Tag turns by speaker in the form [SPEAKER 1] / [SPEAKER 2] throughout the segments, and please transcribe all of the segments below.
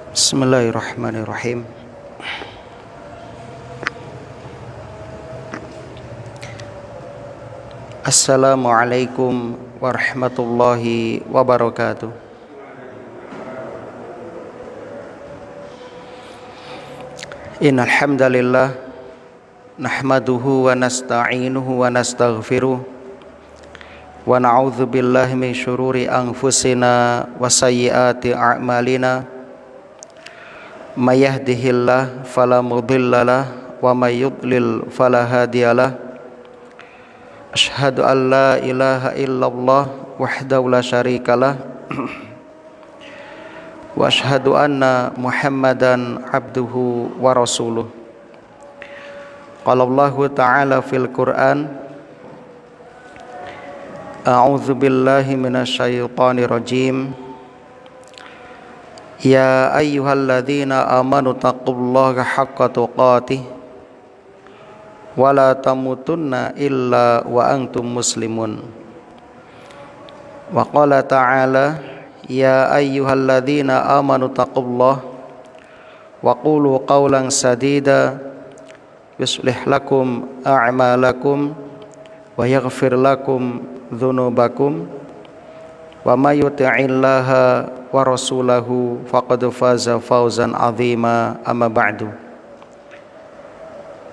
[SPEAKER 1] Bismillahirrahmanirrahim. Assalamualaikum warahmatullahi wabarakatuh. Innal hamdalillah nahmaduhu wa nasta'inuhu wa nastaghfiruh wa na'udzu billahi min syururi anfusina wa sayyiati a'malina. May yahdihillahu fala mudhillalah wa may yudlil fala hadiyalah. Asyhadu an la ilaha illallah wahdahu la syarikalah wa asyhadu anna Muhammadan abduhu wa rasuluh. Qala Allahu ta'ala fil Qur'an, a'udzu billahi minasyaitonir rajim. Ya ayyuhalladzina amanu taqullaha haqqa tuqatih wa la tamutunna illa wa antum muslimun. Wa qala ta'ala, ya ayyuhalladzina amanu taqullaha wa qulu qawlan sadida yuslih lakum a'malakum wa yaghfir lakum dzunubakum wa may yuti'illaha wa rasulahu faqad faza fawzan 'azima. Amma ba'du.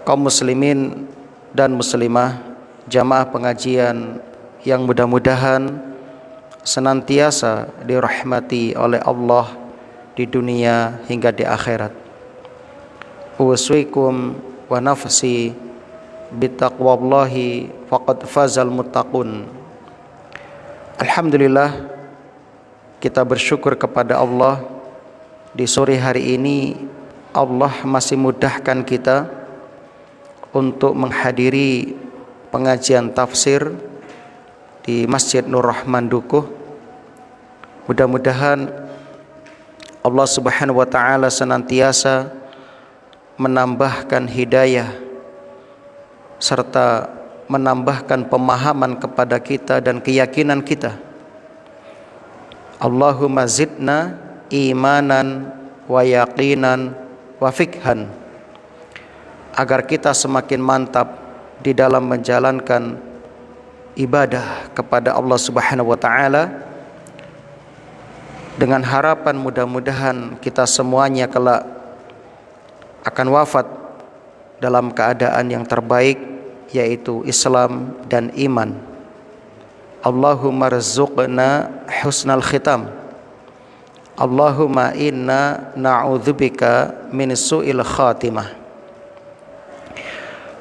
[SPEAKER 1] Kaum muslimin dan muslimah, jamaah pengajian yang mudah-mudahan senantiasa dirahmati oleh Allah di dunia hingga di akhirat. Uwaswikum wa nafsi bittaqwallahi faqad fazal muttaqun. Alhamdulillah, kita bersyukur kepada Allah, di sore hari ini Allah masih mudahkan kita untuk menghadiri pengajian tafsir di Masjid Nur Rahman Dukuh. Mudah-mudahan Allah Subhanahu wa taala senantiasa menambahkan hidayah serta menambahkan pemahaman kepada kita dan keyakinan kita. Allahumma zidna imanan wa yaqinan wa fikhan, agar kita semakin mantap di dalam menjalankan ibadah kepada Allah Subhanahu wa taala, dengan harapan mudah-mudahan kita semuanya kelak akan wafat dalam keadaan yang terbaik, yaitu Islam dan iman. Allahumma rzuqna husnal khitam. Allahumma inna na'udzubika min su'il khatimah.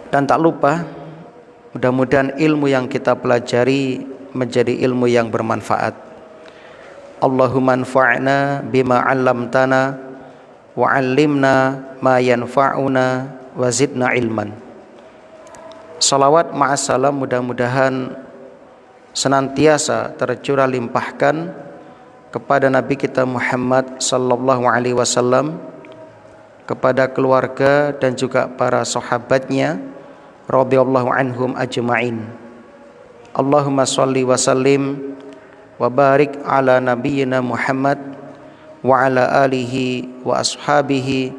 [SPEAKER 1] Dan tak lupa, mudah-mudahan ilmu yang kita pelajari menjadi ilmu yang bermanfaat. Allahumma anfa'na bima 'allamtana wa 'allimna ma yanfa'una wa zidna ilman. Salawat ma'assalam mudah-mudahan senantiasa tercurah limpahkan kepada Nabi kita Muhammad sallallahu alaihi wasallam, kepada keluarga dan juga para sahabatnya radhiyallahu anhum ajma'in. Allahumma shalli wa sallim wa barik ala nabiyyina Muhammad wa ala alihi wa ashabihi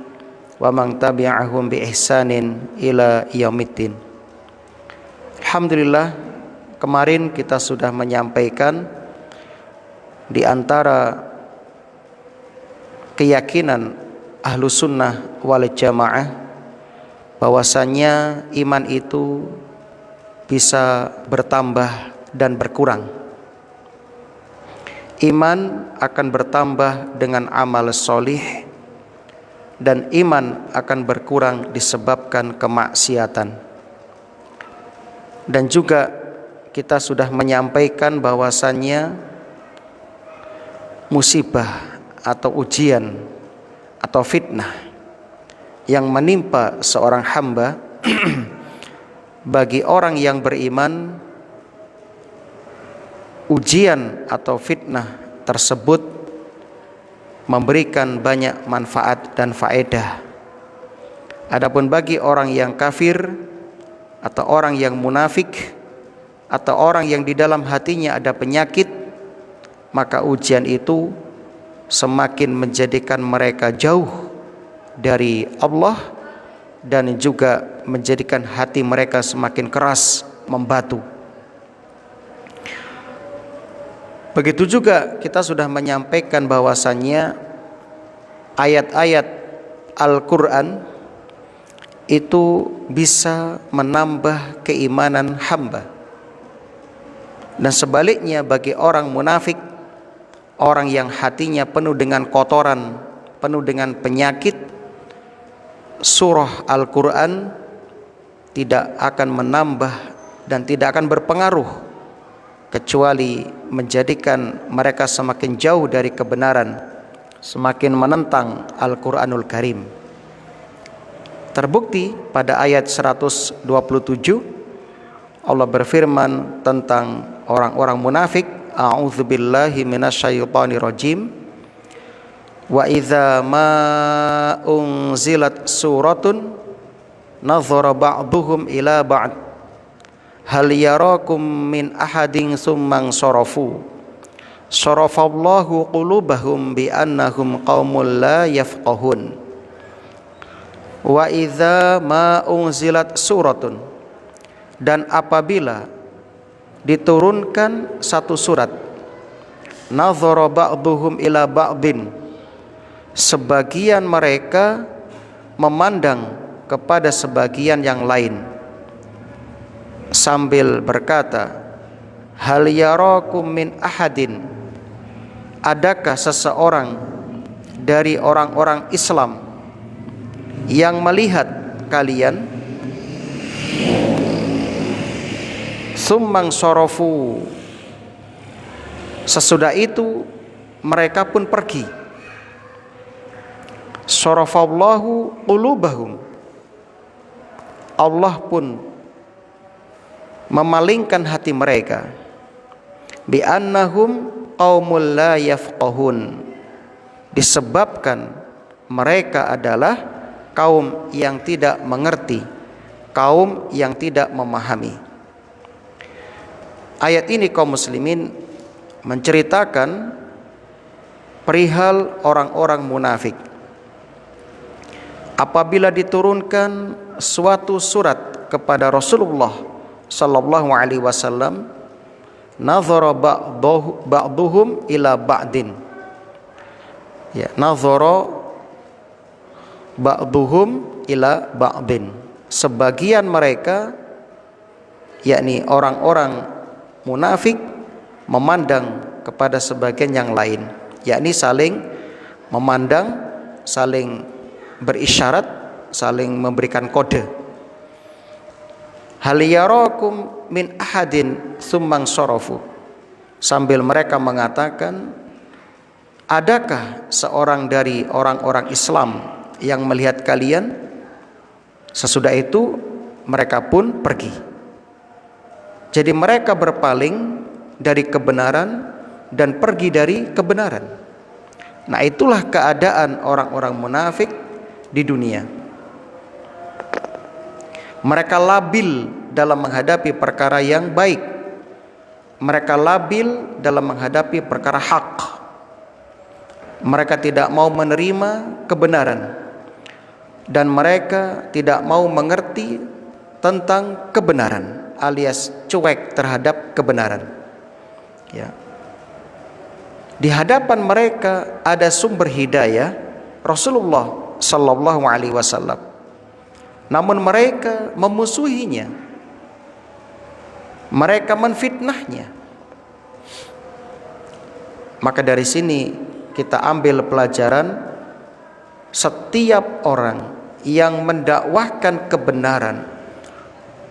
[SPEAKER 1] wa man tabi'ahum bi ihsanin ila yaumiddin. Alhamdulillah, kemarin kita sudah menyampaikan di antara keyakinan ahlu sunnah wal jamaah bahwasanya iman itu bisa bertambah dan berkurang. Iman akan bertambah dengan amal solih, dan iman akan berkurang disebabkan kemaksiatan. Dan juga kita sudah menyampaikan bahwasannya musibah atau ujian atau fitnah yang menimpa seorang hamba bagi orang yang beriman, ujian atau fitnah tersebut memberikan banyak manfaat dan faedah. Adapun bagi orang yang kafir atau orang yang munafik atau orang yang di dalam hatinya ada penyakit, maka ujian itu semakin menjadikan mereka jauh dari Allah, dan juga menjadikan hati mereka semakin keras membatu. Begitu juga kita sudah menyampaikan bahwasannya ayat-ayat Al-Quran itu bisa menambah keimanan hamba. Dan sebaliknya bagi orang munafik, orang yang hatinya penuh dengan kotoran, penuh dengan penyakit, surah Al-Quran tidak akan menambah dan tidak akan berpengaruh, kecuali menjadikan mereka semakin jauh dari kebenaran, semakin menentang Al-Quranul Karim. Terbukti pada ayat 127 Allah berfirman tentang orang-orang munafik, a'udzubillahi minasyaitonirrajim, wa idza ma unzilat suratun nadhara ba'duhum ila ba'd hal yarakum min ahadin tsumman sarafu sarafallahu qulubahum bi annahum qaumul la yafqahun. Wa idza ma unzilat suratun, dan apabila diturunkan satu surat, nadhara ba'duhum ila ba'din, sebagian mereka memandang kepada sebagian yang lain sambil berkata, hal yarakum min ahadin, adakah seseorang dari orang-orang Islam yang melihat kalian? Summang sorofu, sesudah itu mereka pun pergi. Sorofallahu qulubahum, Allah pun memalingkan hati mereka. Bi annahum qaumul la yafqahun, disebabkan mereka adalah kaum yang tidak mengerti, kaum yang tidak memahami. Ayat ini kaum muslimin menceritakan perihal orang-orang munafik. Apabila diturunkan suatu surat kepada Rasulullah sallallahu alaihi wasallam, nadhara ba'duhum ila ba'din. Ya, nadhara ba'duhum ila ba'din, sebagian mereka, yakni orang-orang munafik, memandang kepada sebagian yang lain, yakni saling memandang, saling berisyarat, saling memberikan kode. Hal yarakum min ahadin tsumman sarafu, sambil mereka mengatakan, adakah seorang dari orang-orang Islam yang melihat kalian? Sesudah itu mereka pun pergi. Jadi mereka berpaling dari kebenaran dan pergi dari kebenaran. Nah, itulah keadaan orang-orang munafik di dunia. Mereka labil dalam menghadapi perkara yang baik, mereka labil dalam menghadapi perkara hak. Mereka tidak mau menerima kebenaran, dan mereka tidak mau mengerti tentang kebenaran, alias cuek terhadap kebenaran. Ya. Di hadapan mereka ada sumber hidayah, Rasulullah sallallahu alaihi wasallam, namun mereka memusuhinya, mereka menfitnahnya. Maka dari sini kita ambil pelajaran, setiap orang yang mendakwahkan kebenaran,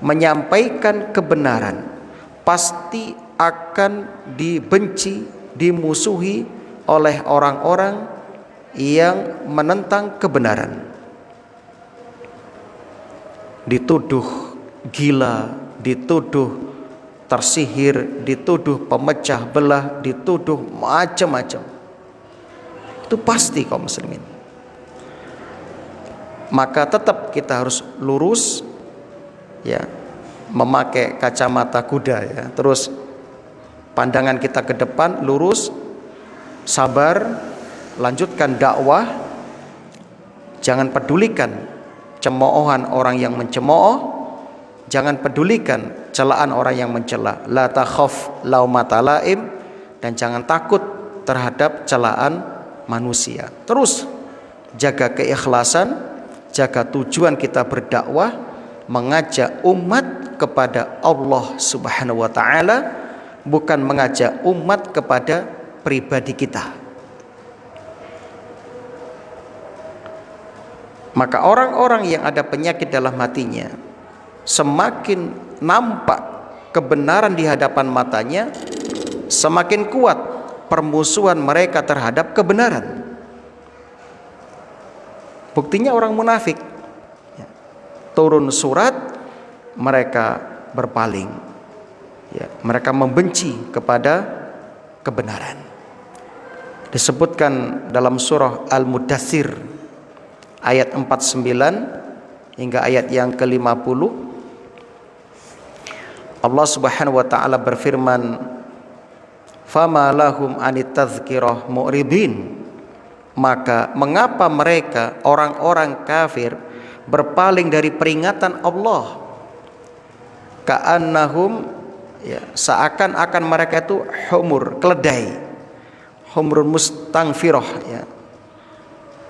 [SPEAKER 1] menyampaikan kebenaran, pasti akan dibenci, dimusuhi oleh orang-orang yang menentang kebenaran. Dituduh gila, dituduh tersihir, dituduh pemecah belah, dituduh macam-macam. Itu pasti kaum muslimin. Maka tetap kita harus lurus, ya, memakai kacamata kuda, ya. Terus pandangan kita ke depan lurus, sabar, lanjutkan dakwah, jangan pedulikan cemoohan orang yang mencemooh, jangan pedulikan celaan orang yang mencela. La takhaf laumata laim, dan jangan takut terhadap celaan manusia. Terus jaga keikhlasan, jaga tujuan kita berdakwah, mengajak umat kepada Allah Subhanahu wa taala, bukan mengajak umat kepada pribadi kita. Maka orang-orang yang ada penyakit dalam hatinya, semakin nampak kebenaran di hadapan matanya, semakin kuat permusuhan mereka terhadap kebenaran. Buktinya orang munafik, turun surat mereka berpaling, mereka membenci kepada kebenaran. Disebutkan dalam surah Al-Mudaththir ayat 49 hingga ayat yang ke-50, Allah Subhanahu wa taala berfirman, "Fama lahum anit tadhkirah mu'ridin." Maka mengapa mereka orang-orang kafir berpaling dari peringatan Allah? Ka'annahum, seakan-akan mereka itu humur, keledai, humrun mustangfirah,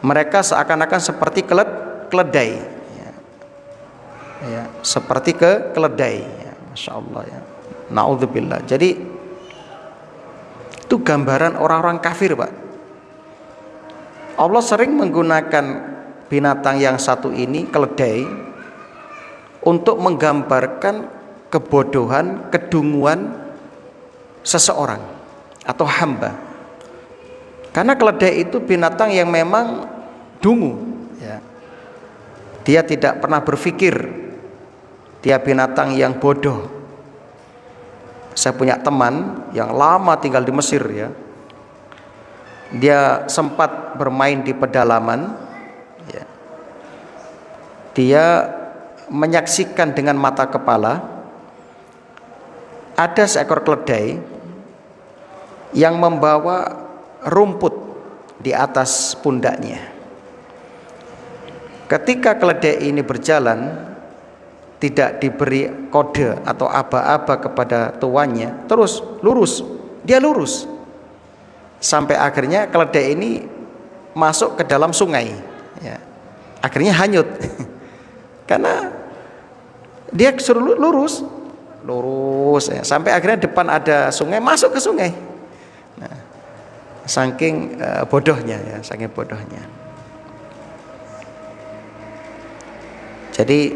[SPEAKER 1] mereka seakan-akan seperti keledai, seperti keledai, Masya Allah, Na'udzubillah. Jadi itu gambaran orang-orang kafir, Pak. Allah sering menggunakan binatang yang satu ini, keledai, untuk menggambarkan kebodohan, kedunguan seseorang atau hamba. Karena keledai itu binatang yang memang dungu, dia tidak pernah berpikir, dia binatang yang bodoh. Saya punya teman yang lama tinggal di Mesir, dia sempat bermain di pedalaman, dia menyaksikan dengan mata kepala ada seekor keledai yang membawa rumput di atas pundaknya. Ketika keledai ini berjalan, tidak diberi kode atau aba-aba kepada tuannya, terus lurus, dia lurus sampai akhirnya keledai ini masuk ke dalam sungai, akhirnya hanyut karena dia suruh lurus sampai akhirnya depan ada sungai, masuk ke sungai. Nah, saking bodohnya, saking bodohnya. Jadi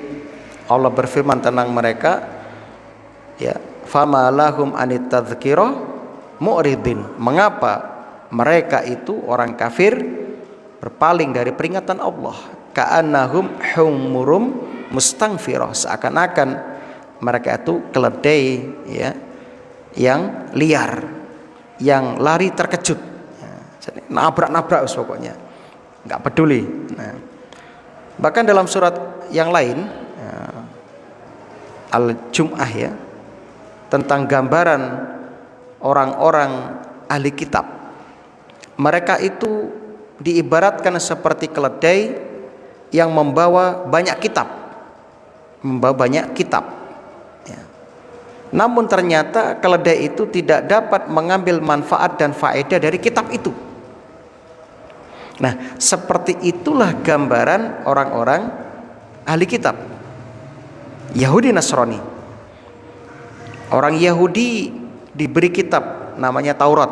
[SPEAKER 1] Allah berfirman tentang mereka, fama lahum anit tadhkirah mu'ridin. Mengapa mereka itu orang kafir berpaling dari peringatan Allah? Ka'annahum humurum mustangfirah, seakan-akan mereka itu keledai, yang liar, yang lari terkejut, nabrak-nabrak pokoknya, nggak peduli. Nah, bahkan dalam surat yang lain, Al-Jum'ah, tentang gambaran orang-orang ahli kitab, mereka itu diibaratkan seperti keledai yang membawa banyak kitab, namun ternyata keledai itu tidak dapat mengambil manfaat dan faedah dari kitab itu. Nah, seperti itulah gambaran orang-orang ahli kitab, Yahudi Nasrani. Orang Yahudi diberi kitab namanya Taurat.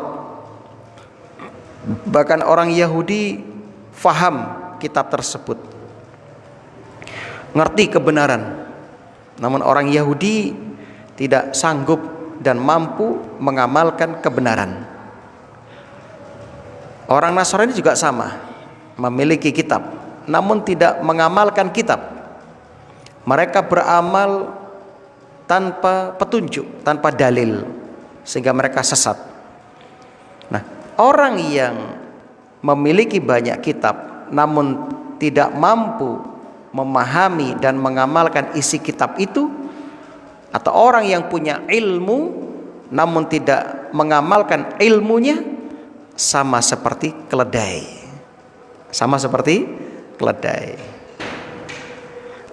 [SPEAKER 1] Bahkan orang Yahudi faham kitab tersebut, ngerti kebenaran. Namun orang Yahudi tidak sanggup dan mampu mengamalkan kebenaran. Orang Nasrani juga sama, memiliki kitab namun tidak mengamalkan kitab. Mereka beramal tanpa petunjuk, tanpa dalil, sehingga mereka sesat. Nah, orang yang memiliki banyak kitab namun tidak mampu memahami dan mengamalkan isi kitab itu, atau orang yang punya ilmu namun tidak mengamalkan ilmunya, sama seperti keledai. Sama seperti keledai.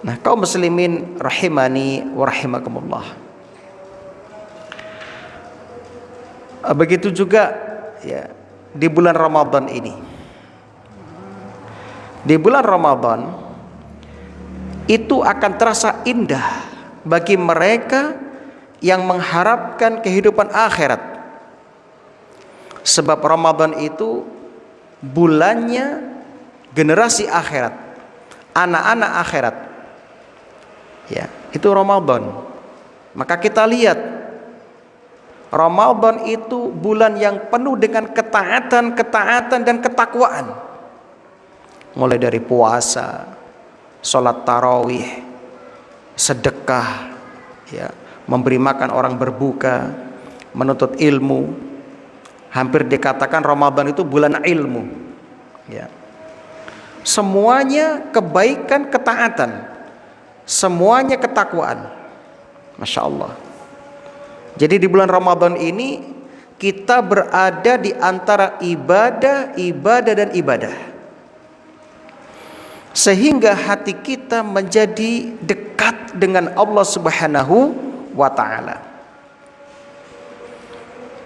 [SPEAKER 1] Nah, kaum muslimin rahimani wa rahimakumullah. Begitu juga ya di bulan Ramadan ini. Di bulan Ramadan itu akan terasa indah bagi mereka yang mengharapkan kehidupan akhirat. Sebab Ramadan itu bulannya generasi akhirat, anak-anak akhirat. Ya, itu Ramadan. Maka kita lihat Ramadan itu bulan yang penuh dengan ketaatan dan ketakwaan. Mulai dari puasa, sholat tarawih, sedekah, ya, memberi makan orang berbuka, menuntut ilmu. Hampir dikatakan Ramadan itu bulan ilmu. Ya. Semuanya kebaikan, ketaatan, semuanya ketakwaan. Masya Allah. Jadi di bulan Ramadan ini kita berada di antara ibadah dan ibadah. Sehingga hati kita menjadi dekat dengan Allah Subhanahu wa ta'ala.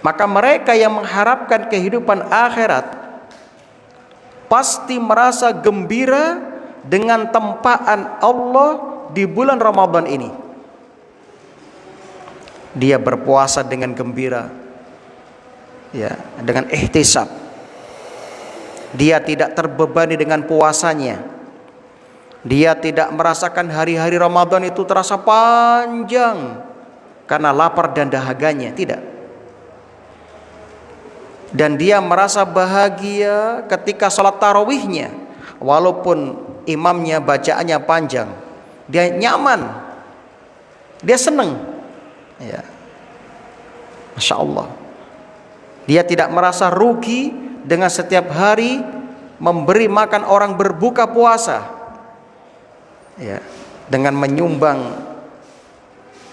[SPEAKER 1] Maka mereka yang mengharapkan kehidupan akhirat pasti merasa gembira dengan tempaan Allah di bulan Ramadan ini. Dia berpuasa dengan gembira, ya, dengan ihtisab. Dia tidak terbebani dengan puasanya. Dia tidak merasakan hari-hari Ramadan itu terasa panjang karena lapar dan dahaganya, tidak. Dan dia merasa bahagia ketika sholat tarawihnya, walaupun imamnya bacaannya panjang, dia nyaman, dia senang, ya. Masya Allah. Dia tidak merasa rugi dengan setiap hari memberi makan orang berbuka puasa, ya, dengan menyumbang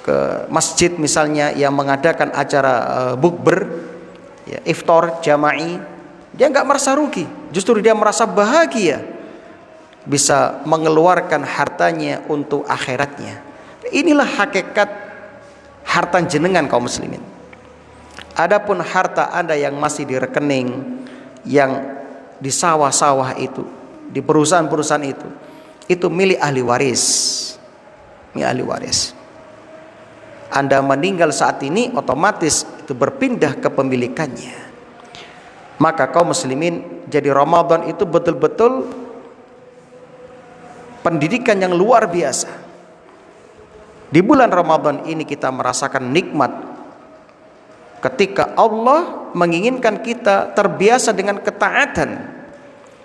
[SPEAKER 1] ke masjid misalnya yang mengadakan acara bukber, ya, iftar jama'i. Dia nggak merasa rugi, justru dia merasa bahagia bisa mengeluarkan hartanya untuk akhiratnya. Inilah hakikat harta jenengan kaum muslimin. Adapun harta Anda yang masih di rekening, yang di sawah-sawah itu, di perusahaan-perusahaan itu milik ahli waris. Milik ahli waris. Anda meninggal saat ini, otomatis itu berpindah kepemilikannya. Maka kaum muslimin, jadi Ramadan itu betul-betul pendidikan yang luar biasa. Di bulan Ramadan ini kita merasakan nikmat ketika Allah menginginkan kita terbiasa dengan ketaatan,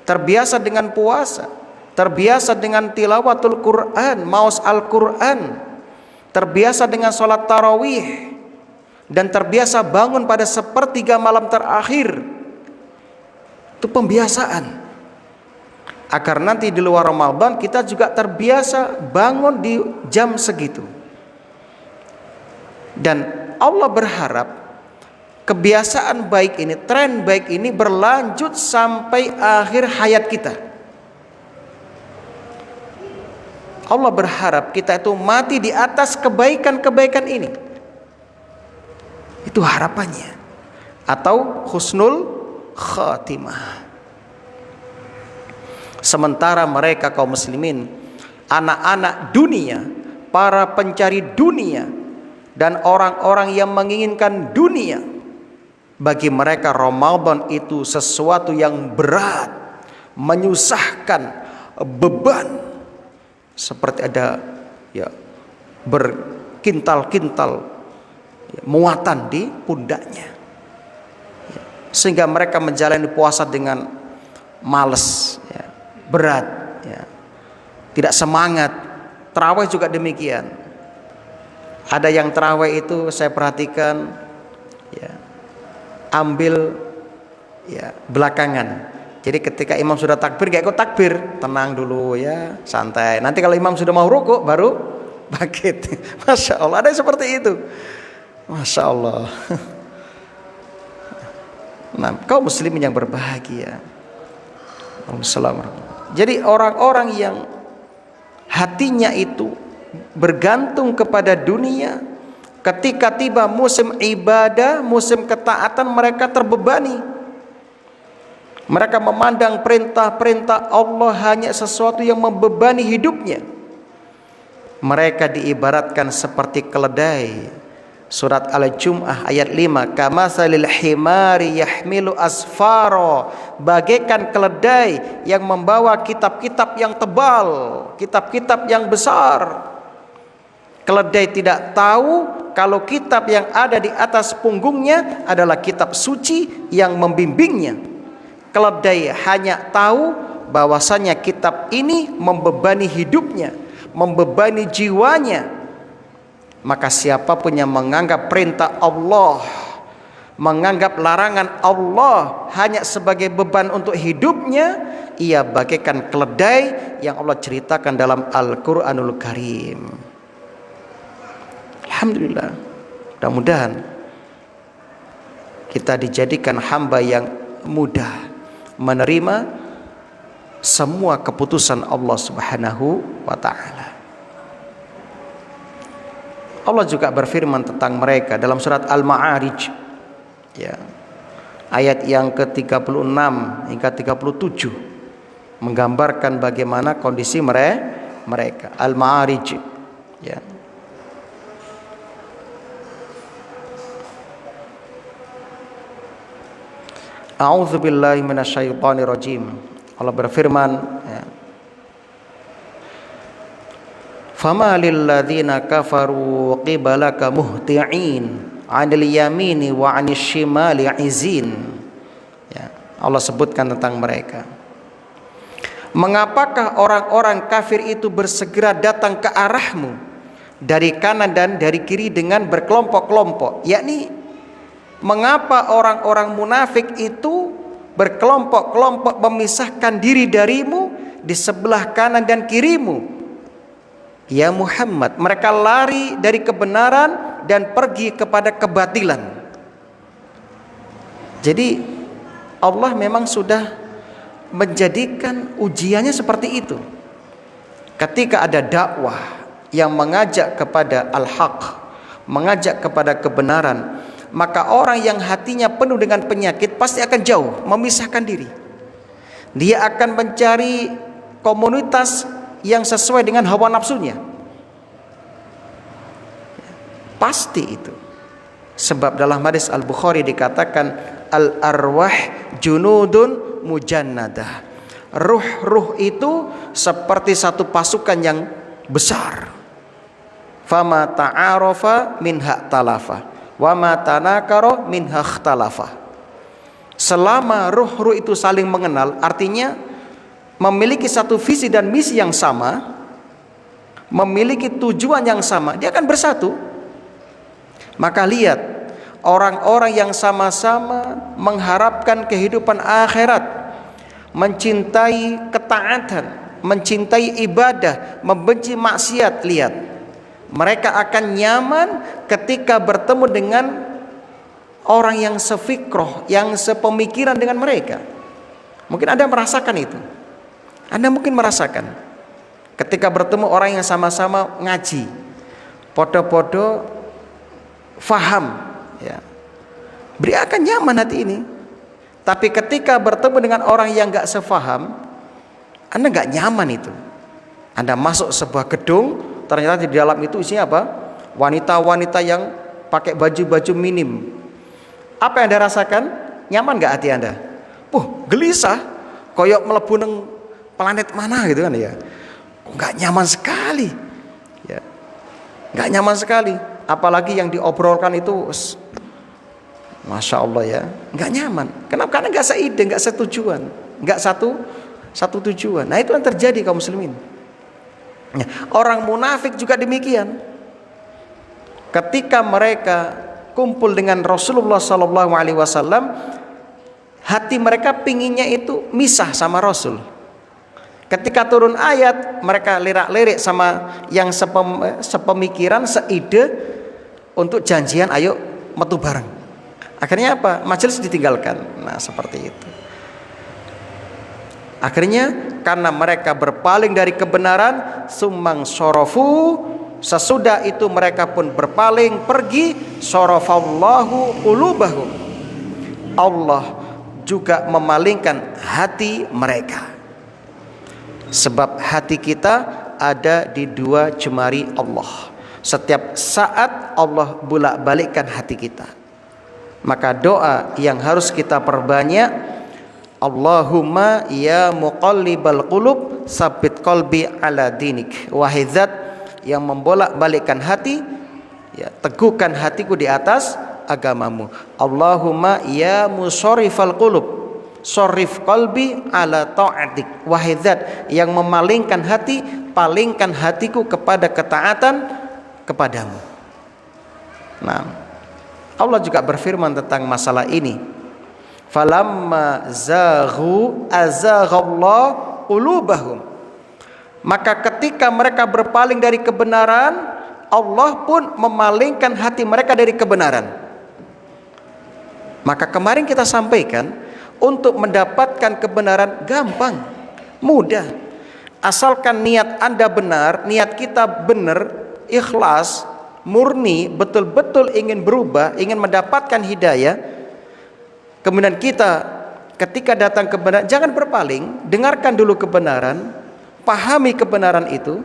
[SPEAKER 1] terbiasa dengan puasa, terbiasa dengan tilawatul Quran, maus Al-Quran, terbiasa dengan sholat tarawih, dan terbiasa bangun pada sepertiga malam terakhir. Itu pembiasaan agar nanti di luar Ramadan kita juga terbiasa bangun di jam segitu. Dan Allah berharap kebiasaan baik ini, tren baik ini berlanjut sampai akhir hayat kita. Allah berharap kita itu mati di atas kebaikan-kebaikan ini. Itu harapannya. Atau husnul khatimah. Sementara mereka kaum muslimin, anak-anak dunia, para pencari dunia, dan orang-orang yang menginginkan dunia, bagi mereka Ramadan itu sesuatu yang berat, menyusahkan, beban. Seperti ada, ya, berkintal-kintal, ya, muatan di pundaknya, ya, sehingga mereka menjalani puasa dengan malas, ya, berat, ya, tidak semangat. Tarawih juga demikian. Ada yang tarawih itu saya perhatikan, ya, ambil, ya, belakangan. Jadi ketika imam sudah takbir, gak ikut takbir, tenang dulu, ya, santai. Nanti kalau imam sudah mau rukuk baru bangkit. Masya Allah, ada yang seperti itu. Masya Allah. Nah, kaum muslimin yang berbahagia. Jadi orang-orang yang hatinya itu bergantung kepada dunia, ketika tiba musim ibadah, musim ketaatan, mereka terbebani. Mereka memandang perintah-perintah Allah hanya sesuatu yang membebani hidupnya. Mereka diibaratkan seperti keledai. Surat Al-Jum'ah ayat 5, kamatsalil himari yahmilu asfara, bagaikan keledai yang membawa kitab-kitab yang tebal, kitab-kitab yang besar. Keledai tidak tahu kalau kitab yang ada di atas punggungnya adalah kitab suci yang membimbingnya. Keledai hanya tahu bahwasanya kitab ini membebani hidupnya, membebani jiwanya. Maka siapapun yang menganggap perintah Allah, menganggap larangan Allah hanya sebagai beban untuk hidupnya, ia bagaikan keledai yang Allah ceritakan dalam Al-Quranul Karim. Alhamdulillah, mudah-mudahan kita dijadikan hamba yang mudah menerima semua keputusan Allah Subhanahu wa ta'ala. Allah juga berfirman tentang mereka dalam surat Al-Ma'arij, ya, ayat yang ke-36 hingga 37, menggambarkan bagaimana kondisi mereka. Al-Ma'arij, ya. A'udzubillahi minasyaitonirrajim. Allah berfirman, ya, fama lilladzina kafaru qibalaka muhti'in 'anil yamini wa 'anil shimali 'izin. Ya, Allah sebutkan tentang mereka. Mengapakah orang-orang kafir itu bersegera datang ke arahmu dari kanan dan dari kiri dengan berkelompok-kelompok? Yakni, mengapa orang-orang munafik itu berkelompok-kelompok memisahkan diri darimu di sebelah kanan dan kirimu? Ya Muhammad, mereka lari dari kebenaran dan pergi kepada kebatilan. Jadi Allah memang sudah menjadikan ujiannya seperti itu. Ketika ada dakwah yang mengajak kepada al-haq, mengajak kepada kebenaran, maka orang yang hatinya penuh dengan penyakit pasti akan jauh, memisahkan diri. Dia akan mencari komunitas yang sesuai dengan hawa nafsunya. Pasti itu. Sebab dalam hadis Al-Bukhari dikatakan al-arwah junudun mujannadah. Ruh-ruh itu seperti satu pasukan yang besar. Fama ta'arafa minha talafa wa ma tanakara minha ikhtalafa. Selama ruh-ruh itu saling mengenal, artinya memiliki satu visi dan misi yang sama, memiliki tujuan yang sama, dia akan bersatu. Maka lihat, orang-orang yang sama-sama mengharapkan kehidupan akhirat, mencintai ketaatan, mencintai ibadah, membenci maksiat, lihat, mereka akan nyaman ketika bertemu dengan orang yang sefikroh, yang sepemikiran dengan mereka. Mungkin Anda merasakan itu. Anda mungkin merasakan ketika bertemu orang yang sama-sama ngaji, podo-podo faham, ya, beri akan nyaman hati ini. Tapi ketika bertemu dengan orang yang gak sefaham, Anda gak nyaman itu. Anda masuk sebuah gedung, ternyata di dalam itu isinya apa? Wanita-wanita yang pakai baju-baju minim. Apa yang Anda rasakan? Nyaman gak hati Anda? Gelisah, koyok melebu neng planet mana gitu kan ya. Nggak nyaman sekali, ya, nggak nyaman sekali. Apalagi yang diobrolkan itu, masya Allah ya, nggak nyaman. Kenapa? Karena nggak seide, nggak setujuan, nggak satu tujuan. Nah, itu yang terjadi kaum muslimin. Ya, orang munafik juga demikian. Ketika mereka kumpul dengan Rasulullah SAW, hati mereka pinginnya itu misah sama Rasul. Ketika turun ayat, mereka lirak-lirik sama yang sepemikiran, seide, untuk janjian, ayo metu bareng, Akhirnya apa? Majelis ditinggalkan. Nah, seperti itu. Akhirnya karena mereka berpaling dari kebenaran, sumang sorofu, sesudah itu mereka pun berpaling pergi, sorofallahu qulubahum. Allah juga memalingkan hati mereka. Sebab hati kita ada di dua jemari Allah. Setiap saat Allah bolak-balikkan hati kita. Maka doa yang harus kita perbanyak, Allahumma ya muqallibal qulub sabbit qalbi ala dinik. Wahai zat yang membolak-balikkan hati, ya, teguhkan hatiku di atas agamamu. Allahumma ya musarrifal qulub sharif qalbi ala ta'atik. Wahai zat yang memalingkan hati, palingkan hatiku kepada ketaatan kepadamu. Nah, Allah juga berfirman tentang masalah ini. Falamma zaghu azaghallahu qulubahum. Maka ketika mereka berpaling dari kebenaran, Allah pun memalingkan hati mereka dari kebenaran. Maka kemarin kita sampaikan, untuk mendapatkan kebenaran gampang, mudah. Asalkan niat Anda benar, niat kita benar, ikhlas, murni, betul-betul ingin berubah, ingin mendapatkan hidayah. Kemudian kita ketika datang kebenaran, jangan berpaling, dengarkan dulu kebenaran, pahami kebenaran itu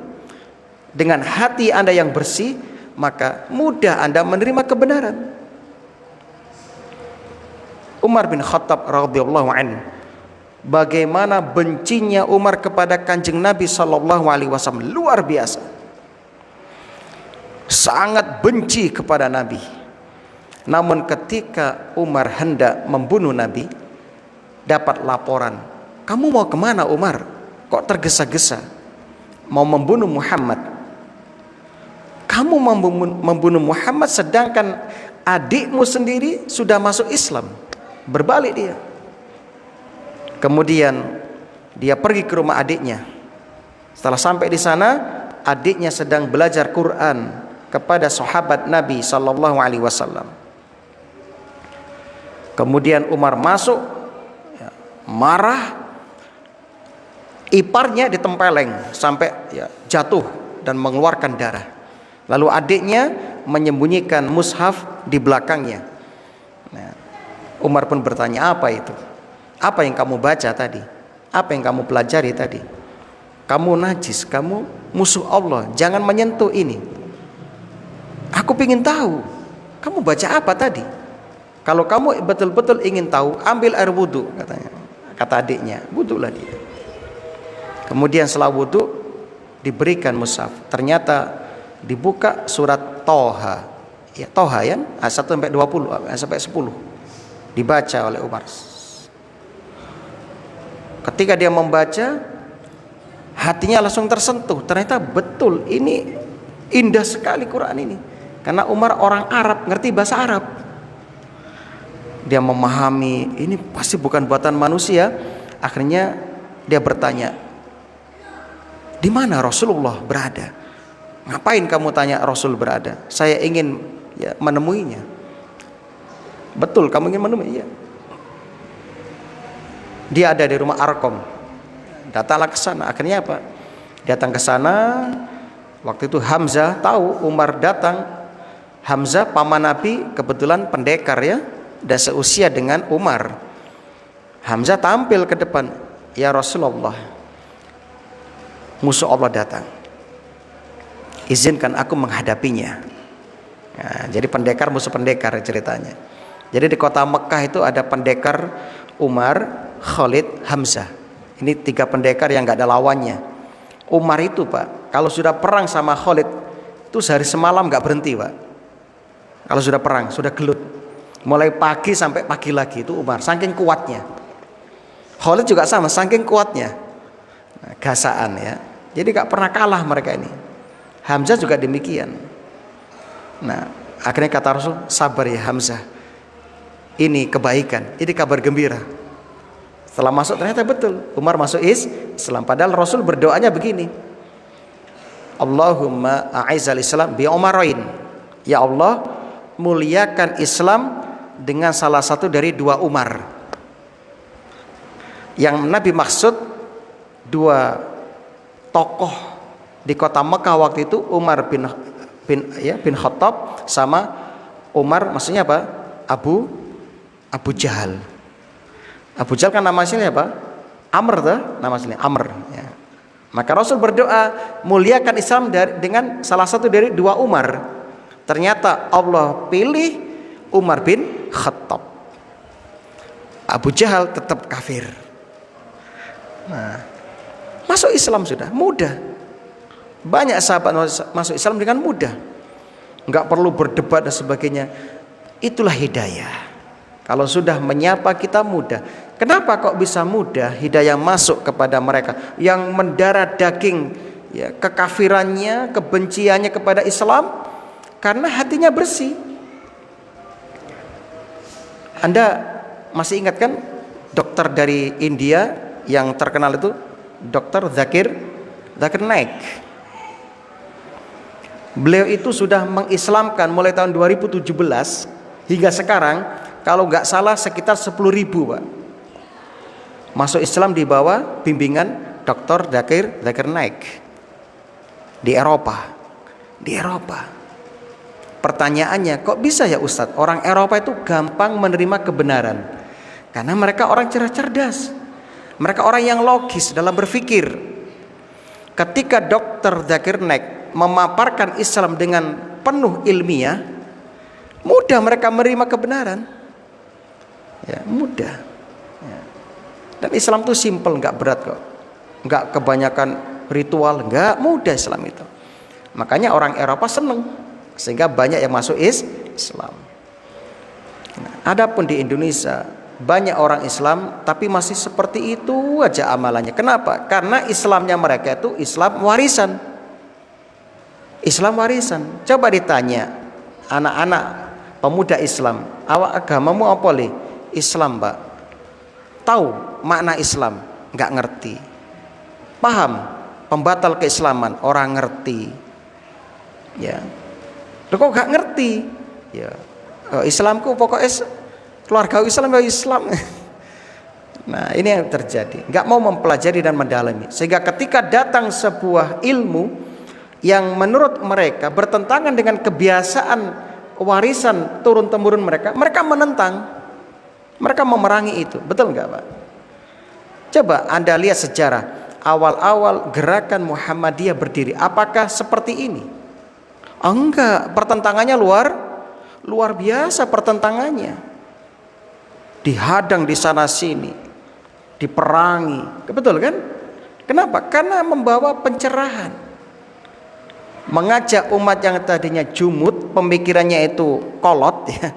[SPEAKER 1] dengan hati Anda yang bersih, maka mudah Anda menerima kebenaran. Umar bin Khattab radhiyallahu anhu, bagaimana bencinya Umar kepada Kanjeng Nabi sallallahu alaihi wasallam, luar biasa. Sangat benci kepada Nabi. Namun ketika Umar hendak membunuh Nabi, dapat laporan, kamu mau kemana Umar? Kok tergesa-gesa mau membunuh Muhammad? Kamu membunuh Muhammad sedangkan adikmu sendiri sudah masuk Islam. Berbalik dia. Kemudian dia pergi ke rumah adiknya. Setelah sampai di sana, adiknya sedang belajar Quran kepada sahabat Nabi sallallahu alaihi wasallam. Kemudian Umar masuk, ya, marah, iparnya ditempeleng sampai ya, jatuh dan mengeluarkan darah. Lalu adiknya menyembunyikan mushaf di belakangnya. Nah, Umar pun bertanya, apa itu? Apa yang kamu baca tadi? Apa yang kamu pelajari tadi? Kamu najis, kamu musuh Allah, jangan menyentuh ini. Aku ingin tahu, kamu baca apa tadi? Kalau kamu betul-betul ingin tahu, ambil air wudhu, katanya. Kata adiknya, wudhulah dia. Kemudian setelah wudhu, diberikan mushaf. Ternyata dibuka surat Toha. Ya, Toha ya, 1-20, sampai 10. Dibaca oleh Umar. Ketika dia membaca, hatinya langsung tersentuh. Ternyata betul, ini indah sekali Quran ini. Karena Umar orang Arab, ngerti bahasa Arab. Dia memahami ini pasti bukan buatan manusia. Akhirnya dia bertanya, di mana Rasulullah berada? Ngapain kamu tanya Rasul berada? Saya ingin ya, menemuinya. Betul, kamu ingin menemui? Iya. Dia ada di rumah Arkom. Datanglah ke sana. Akhirnya apa? Datang ke sana. Waktu itu Hamzah tahu Umar datang. Hamzah paman Nabi, kebetulan pendekar ya, dan seusia dengan Umar. Hamzah tampil ke depan, ya Rasulullah, musuh Allah datang, izinkan aku menghadapinya. Nah, jadi pendekar musuh pendekar ceritanya. Jadi di kota Mekah itu ada pendekar Umar, Khalid, Hamzah. Ini 3 pendekar yang gak ada lawannya. Umar itu Pak, kalau sudah perang sama Khalid itu sehari semalam gak berhenti Pak. Kalau sudah perang, sudah gelut, mulai pagi sampai pagi lagi itu Umar, saking kuatnya. Khalid juga sama, saking kuatnya. Nah, gasaan ya. Jadi gak pernah kalah mereka ini. Hamzah juga demikian. Nah, akhirnya kata Rasul, sabar ya Hamzah, ini kebaikan, ini kabar gembira. Setelah masuk ternyata betul Umar masuk Islam. Padahal Rasul berdoanya begini, Allahumma a'izal Islam bi Umarain. Ya Allah, muliakan Islam dengan salah satu dari dua Umar. Yang Nabi maksud dua tokoh di kota Mekah waktu itu, Umar bin Khattab sama Umar, maksudnya apa? Abu Jahal. Abu Jahal kan nama aslinya apa? Amr tuh, nama aslinya Amr ya. Maka Rasul berdoa muliakan Islam dengan salah satu dari dua Umar. Ternyata Allah pilih Umar bin Khattab. Abu Jahal tetap kafir. Nah, masuk Islam sudah mudah. Banyak sahabat masuk Islam dengan mudah, nggak perlu berdebat dan sebagainya. Itulah hidayah. Kalau sudah menyapa kita mudah. Kenapa kok bisa mudah hidayah masuk kepada mereka yang mendarah daging ya, kekafirannya, kebenciannya kepada Islam? Karena hatinya bersih. Anda masih ingat kan dokter dari India yang terkenal itu, Dr. Zakir Naik. Beliau itu sudah mengislamkan mulai tahun 2017 hingga sekarang, kalau nggak salah sekitar 10.000 Pak, masuk Islam di bawah bimbingan Dr. Zakir Naik di Eropa. Pertanyaannya, kok bisa ya Ustadz orang Eropa itu gampang menerima kebenaran? Karena mereka orang cerdas, mereka orang yang logis dalam berpikir. Ketika Dr. Zakir Naik memaparkan Islam dengan penuh ilmiah, mudah mereka menerima kebenaran ya, mudah ya. Dan Islam itu simple, nggak berat kok, nggak kebanyakan ritual, nggak, mudah Islam itu. Makanya orang Eropa seneng, sehingga banyak yang masuk Islam. Nah, adapun di Indonesia banyak orang Islam tapi masih seperti itu aja amalannya. Kenapa? Karena Islamnya mereka itu Islam warisan. Islam warisan. Coba ditanya anak-anak pemuda Islam, awak agamamu apa li? Islam, Mbak. Tahu makna Islam? Nggak ngerti. Paham pembatal keislaman? Orang ngerti. Ya. Loh, kok nggak ngerti? Ya. Islamku pokoknya keluarga Islam ya Islam. Nah, ini yang terjadi. Nggak mau mempelajari dan mendalami. Sehingga ketika datang sebuah ilmu yang menurut mereka bertentangan dengan kebiasaan warisan turun-temurun mereka, mereka menentang, mereka memerangi itu. Betul nggak Pak? Coba Anda lihat sejarah awal-awal gerakan Muhammadiyah berdiri, apakah seperti ini? Enggak, pertentangannya luar biasa pertentangannya. Dihadang di sana sini, diperangi, betul kan? Kenapa? Karena membawa pencerahan, mengajak umat yang tadinya jumud, pemikirannya itu kolot, ya,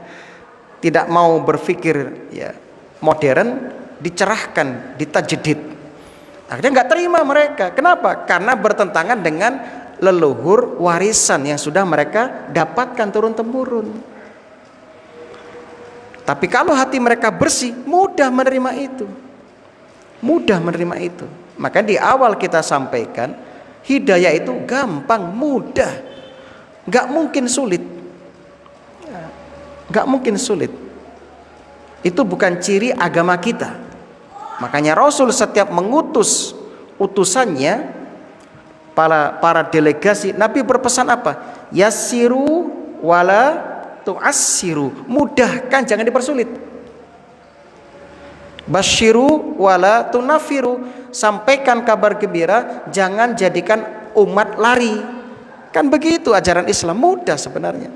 [SPEAKER 1] tidak mau berpikir ya modern, dicerahkan, ditajdid. Akhirnya nggak terima mereka. Kenapa? Karena bertentangan dengan leluhur warisan yang sudah mereka dapatkan turun-temurun. Tapi kalau hati mereka bersih, mudah menerima itu. Mudah menerima itu. Maka di awal kita sampaikan, hidayah itu gampang, mudah. Gak mungkin sulit. Gak mungkin sulit. Itu bukan ciri agama kita. Makanya Rasul setiap mengutus utusannya, para delegasi, Nabi berpesan apa? Yassiru wala tu'assiru, mudahkan jangan dipersulit. Basyiru wala tunafiru, sampaikan kabar gembira, jangan jadikan umat lari. Kan begitu ajaran Islam, mudah sebenarnya.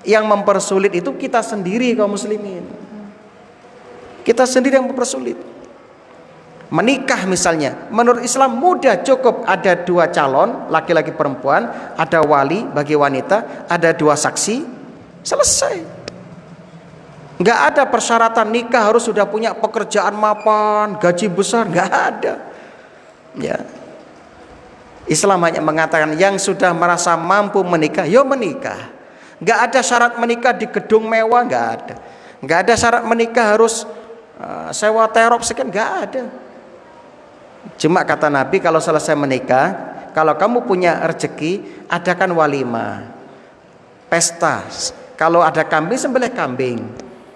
[SPEAKER 1] Yang mempersulit itu kita sendiri kaum muslimin. Kita sendiri yang mempersulit. Menikah misalnya, menurut Islam mudah, cukup ada 2 calon, laki-laki perempuan, ada wali bagi wanita, ada 2 saksi, selesai. Nggak ada persyaratan nikah harus sudah punya pekerjaan mapan, gaji besar, nggak ada. Ya. Islam hanya mengatakan yang sudah merasa mampu menikah, yo menikah. Nggak ada syarat menikah di gedung mewah, nggak ada. Nggak ada syarat menikah harus sewa terop sekian, nggak ada. Cuma kata Nabi, kalau selesai menikah, kalau kamu punya rezeki, adakan walimah, pesta. Kalau ada kambing, sembelih kambing.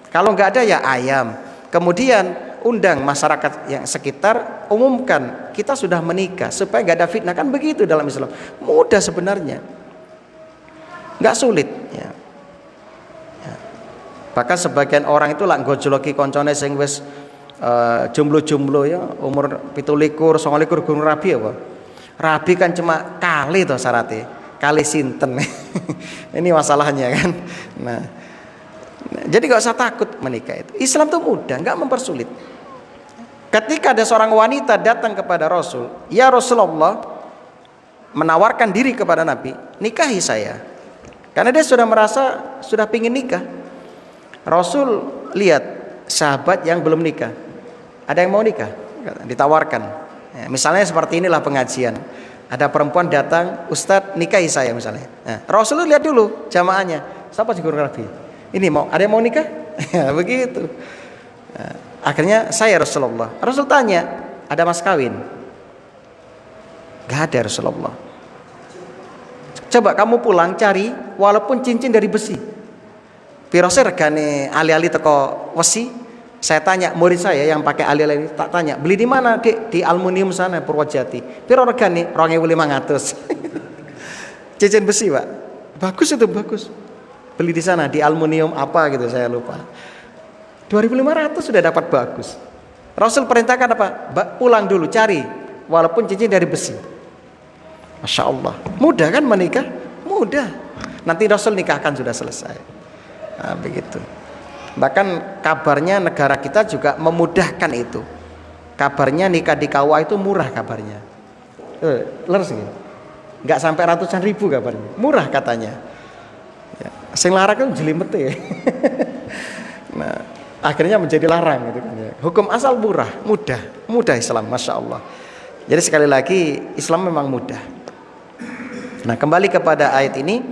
[SPEAKER 1] Kalau nggak ada ya ayam. Kemudian undang masyarakat yang sekitar, umumkan kita sudah menikah supaya nggak ada fitnah. Kan begitu dalam Islam. Mudah sebenarnya, nggak sulit. Ya. Ya. Bahkan sebagian orang itu lah gojoloki koncone sing wis jumlo-jumlo ya umur 17, 29 gunung rabi apa. Rabi kan cuma kali toh syaratnya, kali sinten. Ini masalahnya kan. Nah, jadi gak usah takut menikah itu. Islam itu mudah, gak mempersulit. Ketika ada seorang wanita datang kepada Rasul, ya Rasulullah, menawarkan diri kepada Nabi, nikahi saya. Karena dia sudah merasa sudah pingin nikah. Rasul lihat sahabat yang belum nikah, ada yang mau nikah, ditawarkan. Ya, misalnya seperti inilah pengajian. Ada perempuan datang, Ustadz nikahi saya misalnya. Nah, Rasul lihat dulu jamaahnya, siapa sih guru Rabi? Ini mau, ada yang mau nikah? Ya, begitu. Nah, akhirnya saya Rasulullah. Rasul tanya, ada mas kawin? Gak ada Rasulullah. Coba kamu pulang cari, walaupun cincin dari besi. Pirose regane ali-ali teko wesi. Saya tanya murid saya yang pakai ali-ali, tak tanya, beli di mana Dek? Di aluminium sana Purwojati. Piro regane? 2.500. Cincin besi Pak. Bagus itu, bagus. Beli di sana di aluminium apa gitu saya lupa. 2.500 sudah dapat bagus. Rasul perintahkan apa? Pulang dulu cari walaupun cincin dari besi. Masya Allah, mudah kan menikah? Mudah. Nanti Rasul nikahkan sudah selesai. Nah, begitu. Bahkan kabarnya negara kita juga memudahkan itu. Kabarnya nikah di KUA itu murah kabarnya. Leres gitu. Nggak sampai ratusan ribu kabarnya. Murah katanya. Ya, sing larang itu jelimet ya. Nah, akhirnya menjadi larang gitu kan ya. Hukum asal murah, mudah Islam, Masya Allah. Jadi sekali lagi Islam memang mudah. Nah, kembali kepada ayat ini,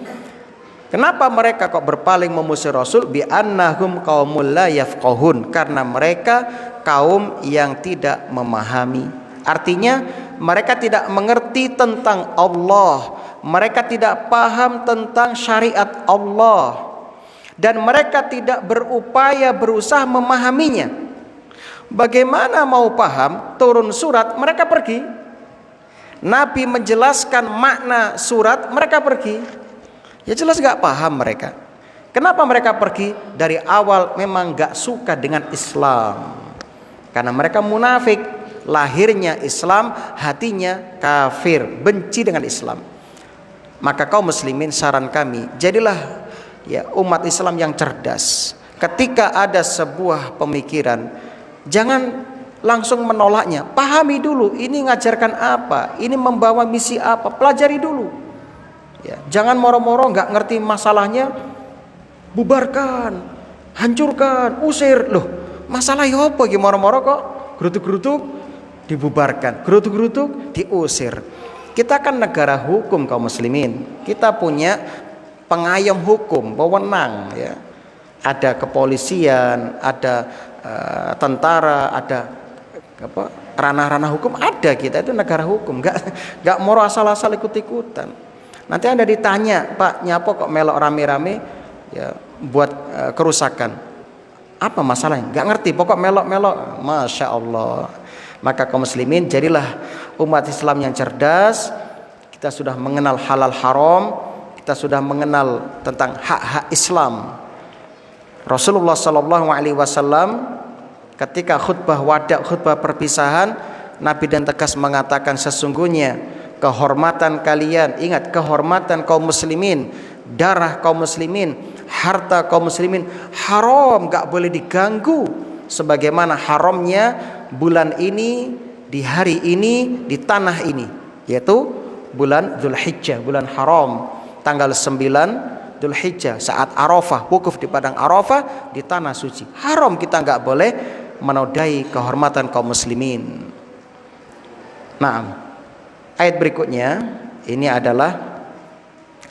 [SPEAKER 1] kenapa mereka kok berpaling memusuhi Rasul? Bi annahum qaumul la yafqahun, karena mereka kaum yang tidak memahami. Artinya mereka tidak mengerti tentang Allah, mereka tidak paham tentang syariat Allah, dan mereka tidak berupaya berusaha memahaminya. Bagaimana mau paham? Turun surat mereka pergi. Nabi menjelaskan makna surat, mereka pergi. Ya jelas gak paham mereka. Kenapa mereka pergi? Dari awal memang gak suka dengan Islam. Karena mereka munafik. Lahirnya Islam, hatinya kafir, benci dengan Islam. Maka kaum muslimin, saran kami, jadilah ya umat Islam yang cerdas. Ketika ada sebuah pemikiran, jangan langsung menolaknya. Pahami dulu, ini ngajarkan apa, ini membawa misi apa, pelajari dulu. Ya, jangan moro-moro nggak ngerti masalahnya, bubarkan, hancurkan, usir. Loh, masalah apa gimana moro-moro kok gerutuk-gerutuk dibubarkan, gerutuk-gerutuk diusir. Kita kan negara hukum kaum muslimin. Kita punya pengayom hukum, wewenang ya. Ada kepolisian, ada tentara, ada apa ranah-ranah hukum, ada. Kita itu negara hukum, nggak moro asal-asal ikut-ikutan. Nanti Anda ditanya, Pak, nyapo kok melok rame-rame ya buat kerusakan, apa masalahnya? Nggak ngerti, pokok melok-melok. Masya Allah. Maka kaum muslimin, jadilah umat Islam yang cerdas. Kita sudah mengenal halal haram, kita sudah mengenal tentang hak-hak Islam. Rasulullah SAW ketika khutbah wada, khutbah perpisahan, Nabi dan tegas mengatakan, sesungguhnya kehormatan kalian, ingat kehormatan kaum muslimin, darah kaum muslimin, harta kaum muslimin haram, gak boleh diganggu. Sebagaimana haramnya bulan ini, di hari ini, di tanah ini, yaitu bulan Dzulhijjah, bulan haram, tanggal 9 Dzulhijjah, saat Arafah, wukuf di padang Arafah, di tanah suci. Haram, kita gak boleh menodai kehormatan kaum muslimin. Nah, ayat berikutnya ini adalah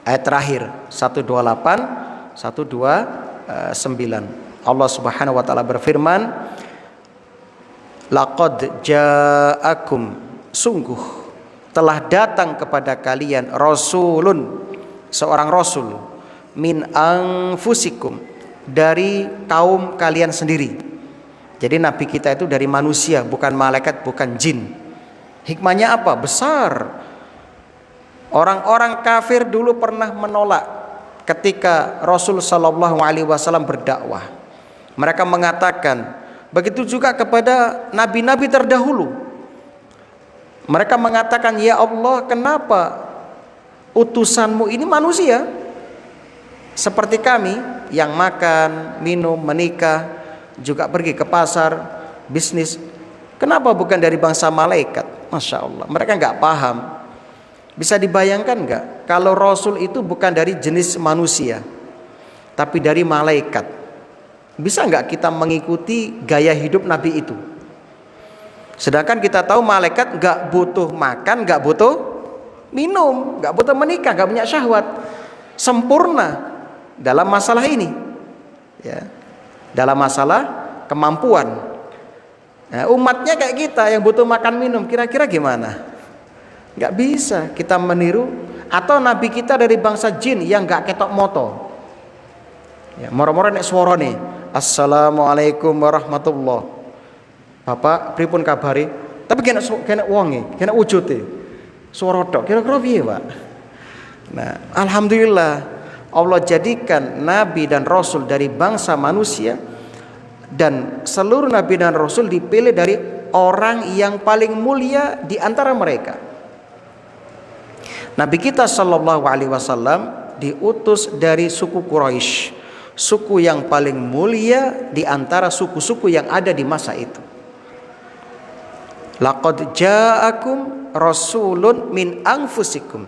[SPEAKER 1] ayat terakhir 128 129. Allah Subhanahu wa taala berfirman, laqad ja'akum, sungguh telah datang kepada kalian rasulun, seorang rasul, min anfusikum, dari kaum kalian sendiri. Jadi nabi kita itu dari manusia, bukan malaikat, bukan jin. Hikmahnya apa? Besar. Orang-orang kafir dulu pernah menolak ketika Rasul sallallahu alaihi wasallam berdakwah. Mereka mengatakan, begitu juga kepada nabi-nabi terdahulu. Mereka mengatakan, ya Allah, kenapa utusanmu ini manusia seperti kami yang makan, minum, menikah, juga pergi ke pasar, bisnis. Kenapa bukan dari bangsa malaikat? Masya Allah, mereka nggak paham. Bisa dibayangkan nggak kalau Rasul itu bukan dari jenis manusia, tapi dari malaikat? Bisa nggak kita mengikuti gaya hidup Nabi itu? Sedangkan kita tahu malaikat nggak butuh makan, nggak butuh minum, nggak butuh menikah, nggak punya syahwat, sempurna dalam masalah ini, ya, dalam masalah kemampuan. Nah, umatnya kayak kita yang butuh makan minum, kira-kira gimana? Nggak bisa kita meniru. Atau nabi kita dari bangsa jin yang nggak ketok moto, ya, moro-moro nek swara nih, assalamualaikum warahmatullah, bapak pripun kabari, tapi kena wonge, kena wujute swara tok, kira-kira piye, Pak? Nah, alhamdulillah Allah jadikan nabi dan rasul dari bangsa manusia, dan seluruh nabi dan rasul dipilih dari orang yang paling mulia di antara mereka. Nabi kita sallallahu alaihi wasallam diutus dari suku Quraisy, suku yang paling mulia di antara suku-suku yang ada di masa itu. Laqad ja'akum rasulun min anfusikum.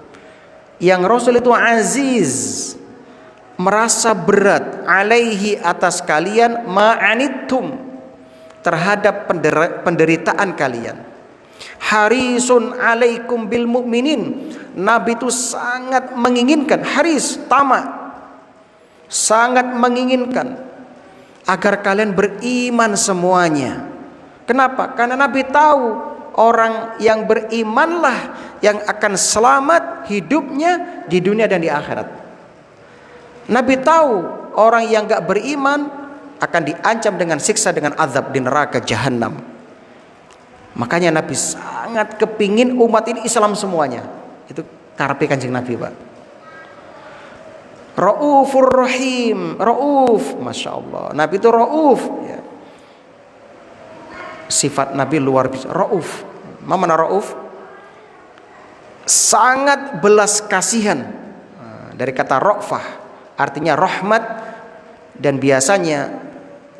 [SPEAKER 1] Yang rasul itu aziz, merasa berat, alaihi atas kalian, ma'anittum, terhadap penderitaan kalian. Harisun alaikum bil mu'minin. Nabi itu sangat menginginkan, haris, tamak, sangat menginginkan agar kalian beriman semuanya. Kenapa? Karena Nabi tahu orang yang berimanlah yang akan selamat hidupnya di dunia dan di akhirat. Nabi tahu orang yang gak beriman akan diancam dengan siksa, dengan azab di neraka jahanam. Makanya Nabi sangat kepingin umat ini Islam semuanya. Itu karepe Kanjeng Nabi, Pak. Raufur Rahim, Rauf, Masya Allah. Nabi itu Rauf, ya. Sifat Nabi luar biasa, Rauf. Mana Rauf? Sangat belas kasihan. Dari kata Ra'fah, artinya rahmat, dan biasanya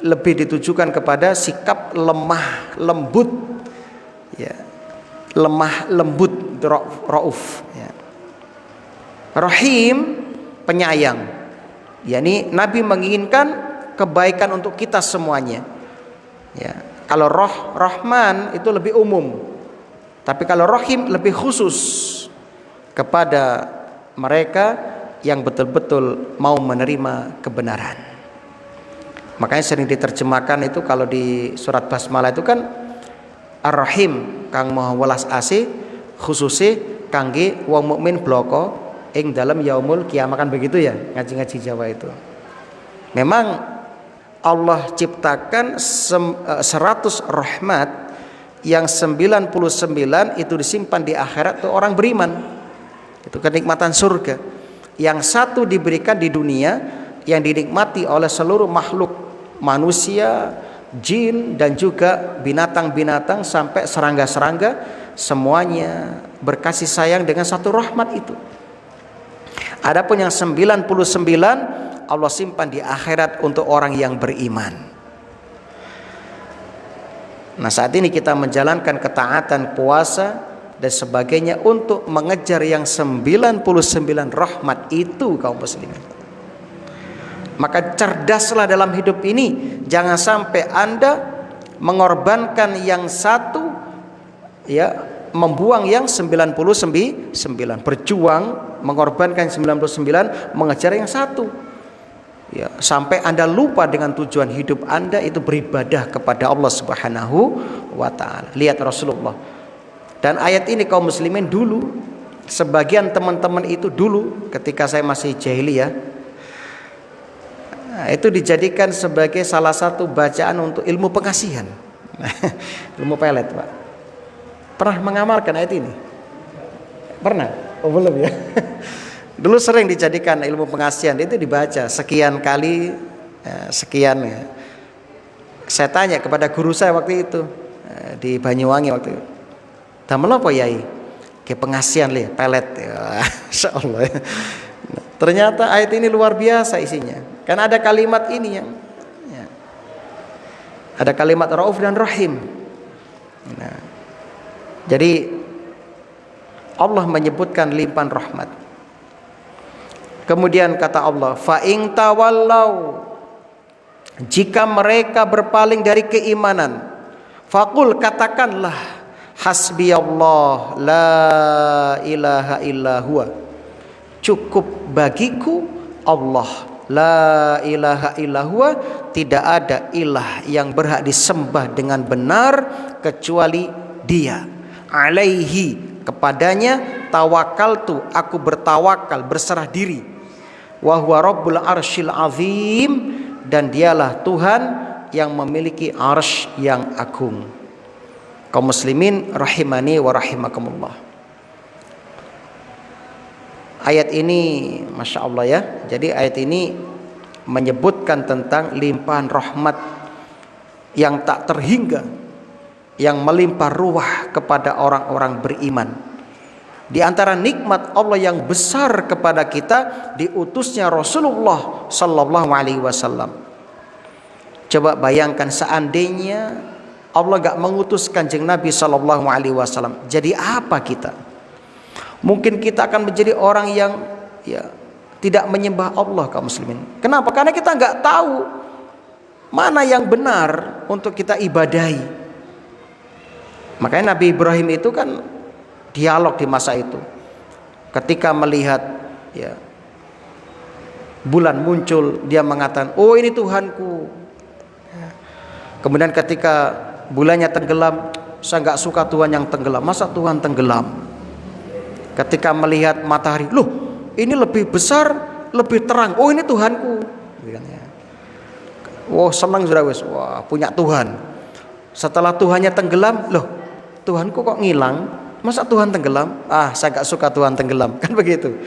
[SPEAKER 1] lebih ditujukan kepada sikap lemah lembut, ya, lemah lembut, Rauf, ya. Rahim, penyayang, yakni Nabi menginginkan kebaikan untuk kita semuanya, ya. Kalau Rahman itu lebih umum, tapi kalau Rahim lebih khusus kepada mereka yang betul-betul mau menerima kebenaran. Makanya sering diterjemahkan itu kalau di surat Basmalah itu kan Ar-Rahim, kang maha welas asih, khususe kangge wong mukmin bloko ing dalam yaumul kiamah, kan begitu ya ngaji-ngaji Jawa itu. Memang Allah ciptakan 100 rahmat, yang 99 itu disimpan di akhirat tuh orang beriman. Itu kenikmatan surga. Yang satu diberikan di dunia yang dinikmati oleh seluruh makhluk, manusia, jin, dan juga binatang-binatang sampai serangga-serangga, semuanya berkasih sayang dengan satu rahmat itu. Adapun yang 99 Allah simpan di akhirat untuk orang yang beriman. Nah, saat ini kita menjalankan ketaatan, puasa dan sebagainya untuk mengejar yang 99 rahmat itu, kaum muslimin. Maka cerdaslah dalam hidup ini, jangan sampai Anda mengorbankan yang satu, ya, membuang yang 99, berjuang mengorbankan 99, mengejar yang satu, ya, sampai Anda lupa dengan tujuan hidup Anda itu beribadah kepada Allah Subhanahu wa ta'ala. Lihat Rasulullah. Dan ayat ini kaum muslimin dulu, sebagian teman-teman itu dulu ketika saya masih jahiliyah, Nah, itu dijadikan sebagai salah satu bacaan untuk ilmu pengasihan. Ilmu pelet, Pak. Pernah mengamalkan ayat ini? Pernah? Oh, belum ya. Dulu sering dijadikan ilmu pengasihan, itu dibaca sekian kali, sekian ya. Saya tanya kepada guru saya waktu itu di Banyuwangi waktu itu, damel apa yai? Ke pengasihan le, pelet. Ya, Masya Allah. Ternyata ayat ini luar biasa isinya. Karena ada kalimat ini yang ya, ada kalimat Rauf dan Rahim. Nah, jadi Allah menyebutkan limpahan rahmat. Kemudian kata Allah, fa in tawallau, jika mereka berpaling dari keimanan, faqul, katakanlah, hasbiyallah la ilaha illa huwa, cukup bagiku Allah, la ilaha illa huwa, tidak ada ilah yang berhak disembah dengan benar kecuali Dia. Alaihi, kepadanya tawakaltu, aku bertawakal, berserah diri. Wa huwa rabbul arsyil azim, dan dialah Tuhan yang memiliki arsy yang agung. Kaum muslimin rahimani wa rahimakumullah. Ayat ini Masya Allah ya. Jadi ayat ini menyebutkan tentang limpahan rahmat yang tak terhingga, yang melimpah ruah kepada orang-orang beriman. Di antara nikmat Allah yang besar kepada kita, diutusnya Rasulullah Sallallahu Alaihi Wasallam. Coba bayangkan seandainya Allah gak mengutus Kanjeng Nabi Sallallahu Alaihi Wasallam, jadi apa kita? Mungkin kita akan menjadi orang yang ya tidak menyembah Allah, kaum muslimin. Kenapa? Karena kita gak tahu mana yang benar untuk kita ibadahi. Makanya Nabi Ibrahim itu kan dialog di masa itu, ketika melihat ya bulan muncul, dia mengatakan, oh ini Tuhanku. Kemudian ketika bulannya tenggelam, saya nggak suka Tuhan yang tenggelam, masa Tuhan tenggelam. Ketika melihat matahari, loh ini lebih besar, lebih terang, oh ini Tuhanku. Oh senang sudah, wah punya Tuhan. Setelah Tuhannya tenggelam, loh Tuhanku kok ngilang, masa Tuhan tenggelam? Ah, saya gak suka Tuhan tenggelam. Kan begitu.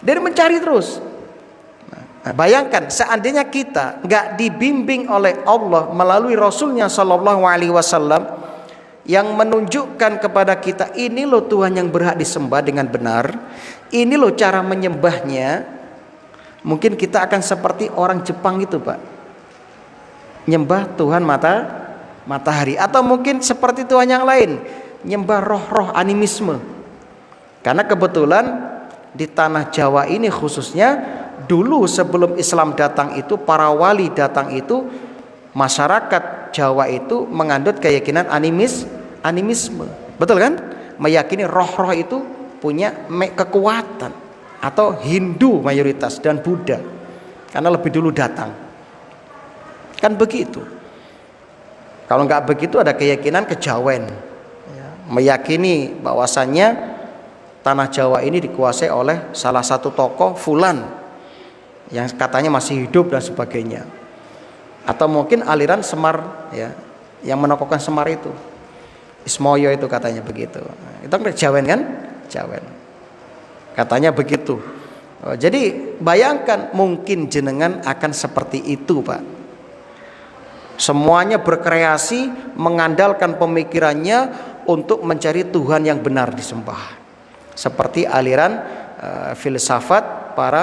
[SPEAKER 1] Dia mencari terus. Nah, bayangkan seandainya kita gak dibimbing oleh Allah melalui Rasulnya Sallallahu Alaihi Wasallam yang menunjukkan kepada kita, ini loh Tuhan yang berhak disembah dengan benar, ini loh cara menyembahnya, mungkin kita akan seperti orang Jepang itu, Pak, nyembah Tuhan matahari, atau mungkin seperti Tuhan yang lain, nyembah roh-roh animisme. Karena kebetulan di tanah Jawa ini khususnya, dulu sebelum Islam datang itu, para wali datang itu, masyarakat Jawa itu mengandut keyakinan animisme. Betul kan? Meyakini roh-roh itu punya kekuatan. Atau Hindu mayoritas dan Buddha, karena lebih dulu datang. Kan begitu. Kalau nggak begitu ada keyakinan kejawen, meyakini bahwasannya tanah Jawa ini dikuasai oleh salah satu tokoh fulan yang katanya masih hidup dan sebagainya. Atau mungkin aliran Semar ya, yang menokohkan Semar itu, Ismoyo itu katanya begitu. Itu kan Jawen kan? Jawen. Katanya begitu. Jadi bayangkan mungkin jenengan akan seperti itu, Pak. Semuanya berkreasi, mengandalkan pemikirannya untuk mencari Tuhan yang benar disembah. Seperti aliran filsafat para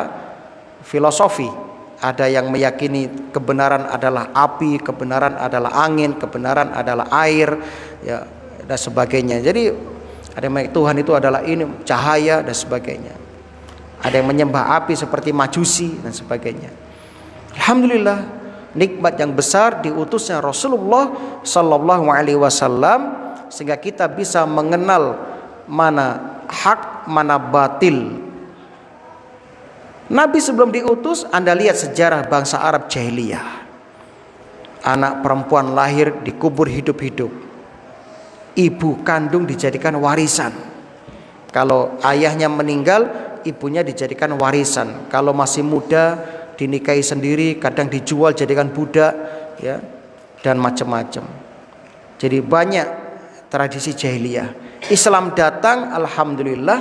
[SPEAKER 1] filosofi. Ada yang meyakini kebenaran adalah api, kebenaran adalah angin, kebenaran adalah air, ya, dan sebagainya. Jadi ada yang meyakini Tuhan itu adalah ini, cahaya dan sebagainya. Ada yang menyembah api seperti Majusi dan sebagainya. Alhamdulillah, nikmat yang besar diutusnya Rasulullah Sallallahu Alaihi Wasallam, sehingga kita bisa mengenal mana hak, mana batil. Nabi sebelum diutus, Anda lihat sejarah bangsa Arab jahiliyah. Anak perempuan lahir dikubur hidup-hidup. Ibu kandung dijadikan warisan. Kalau ayahnya meninggal, ibunya dijadikan warisan. Kalau masih muda, dinikahi sendiri, kadang dijual jadikan budak, ya, dan macam-macam. Jadi banyak tradisi jahiliyah. Islam datang, alhamdulillah,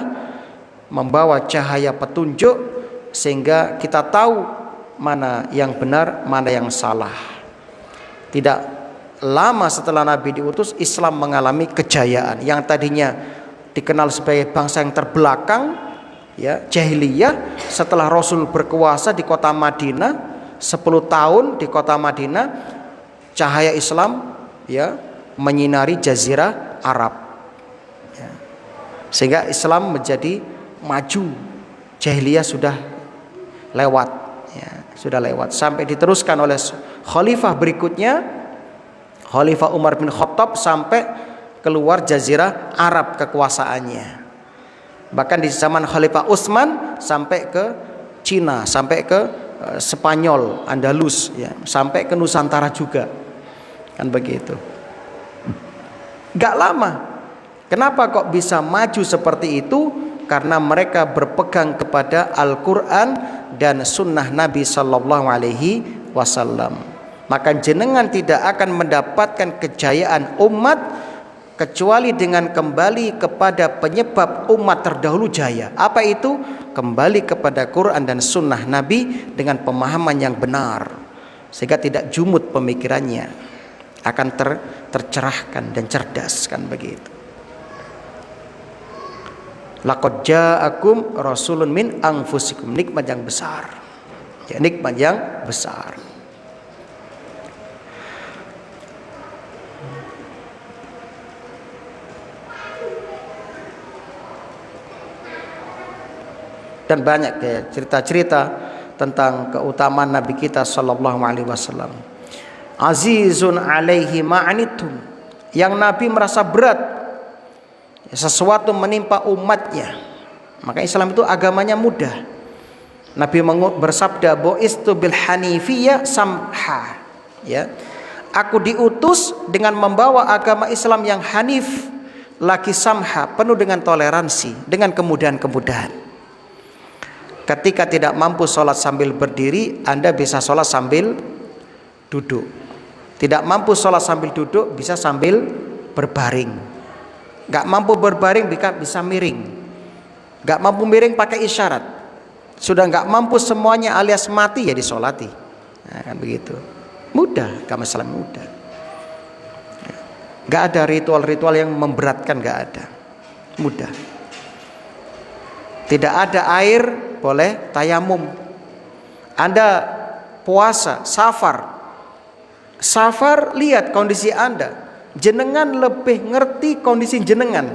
[SPEAKER 1] membawa cahaya petunjuk sehingga kita tahu mana yang benar, mana yang salah. Tidak lama setelah Nabi diutus, Islam mengalami kejayaan. Yang tadinya dikenal sebagai bangsa yang terbelakang, ya, jahiliyah, setelah Rasul berkuasa di kota Madinah 10 tahun di kota Madinah, cahaya Islam, ya, menyinari jazirah Arab, ya. Sehingga Islam menjadi maju, jahiliyah sudah lewat, ya, sudah lewat, sampai diteruskan oleh khalifah berikutnya, Khalifah Umar bin Khattab, sampai keluar jazirah Arab kekuasaannya. Bahkan di zaman Khalifah Utsman sampai ke Cina, sampai ke Spanyol, Andalus, ya, sampai ke Nusantara juga, kan begitu. Gak lama. Kenapa kok bisa maju seperti itu? Karena mereka berpegang kepada Al-Quran dan Sunnah Nabi Sallallahu Alaihi Wasallam. Maka jenengan tidak akan mendapatkan kejayaan umat kecuali dengan kembali kepada penyebab umat terdahulu jaya. Apa itu? Kembali kepada Quran dan Sunnah Nabi dengan pemahaman yang benar, sehingga tidak jumut pemikirannya, akan tercerahkan dan cerdas, kan begitu. Laqad ja'akum rasulun min anfusikum, nikmat yang besar, ya, nikmat yang besar. Dan banyak, ya, cerita-cerita tentang keutamaan Nabi kita Sallallahu Alaihi Wasallam. Azizun alaihi ma'anitum, yang Nabi merasa berat sesuatu menimpa umatnya, maka Islam itu agamanya mudah. Nabi bersabda, bu'istu bil hanifiyah samha, ya, aku diutus dengan membawa agama Islam yang hanif, lagi samha, penuh dengan toleransi, dengan kemudahan-kemudahan. Ketika tidak mampu sholat sambil berdiri, Anda bisa sholat sambil duduk. Tidak mampu sholat sambil duduk, bisa sambil berbaring. Gak mampu berbaring, bisa miring. Gak mampu miring, pakai isyarat. Sudah gak mampu semuanya alias mati, ya disolati. Nah, kan begitu. Mudah, agama Islam mudah. Gak ada ritual-ritual yang memberatkan, gak ada. Mudah. Tidak ada air, boleh tayamum. Anda puasa, safar, lihat kondisi Anda. Jenengan lebih ngerti kondisi jenengan.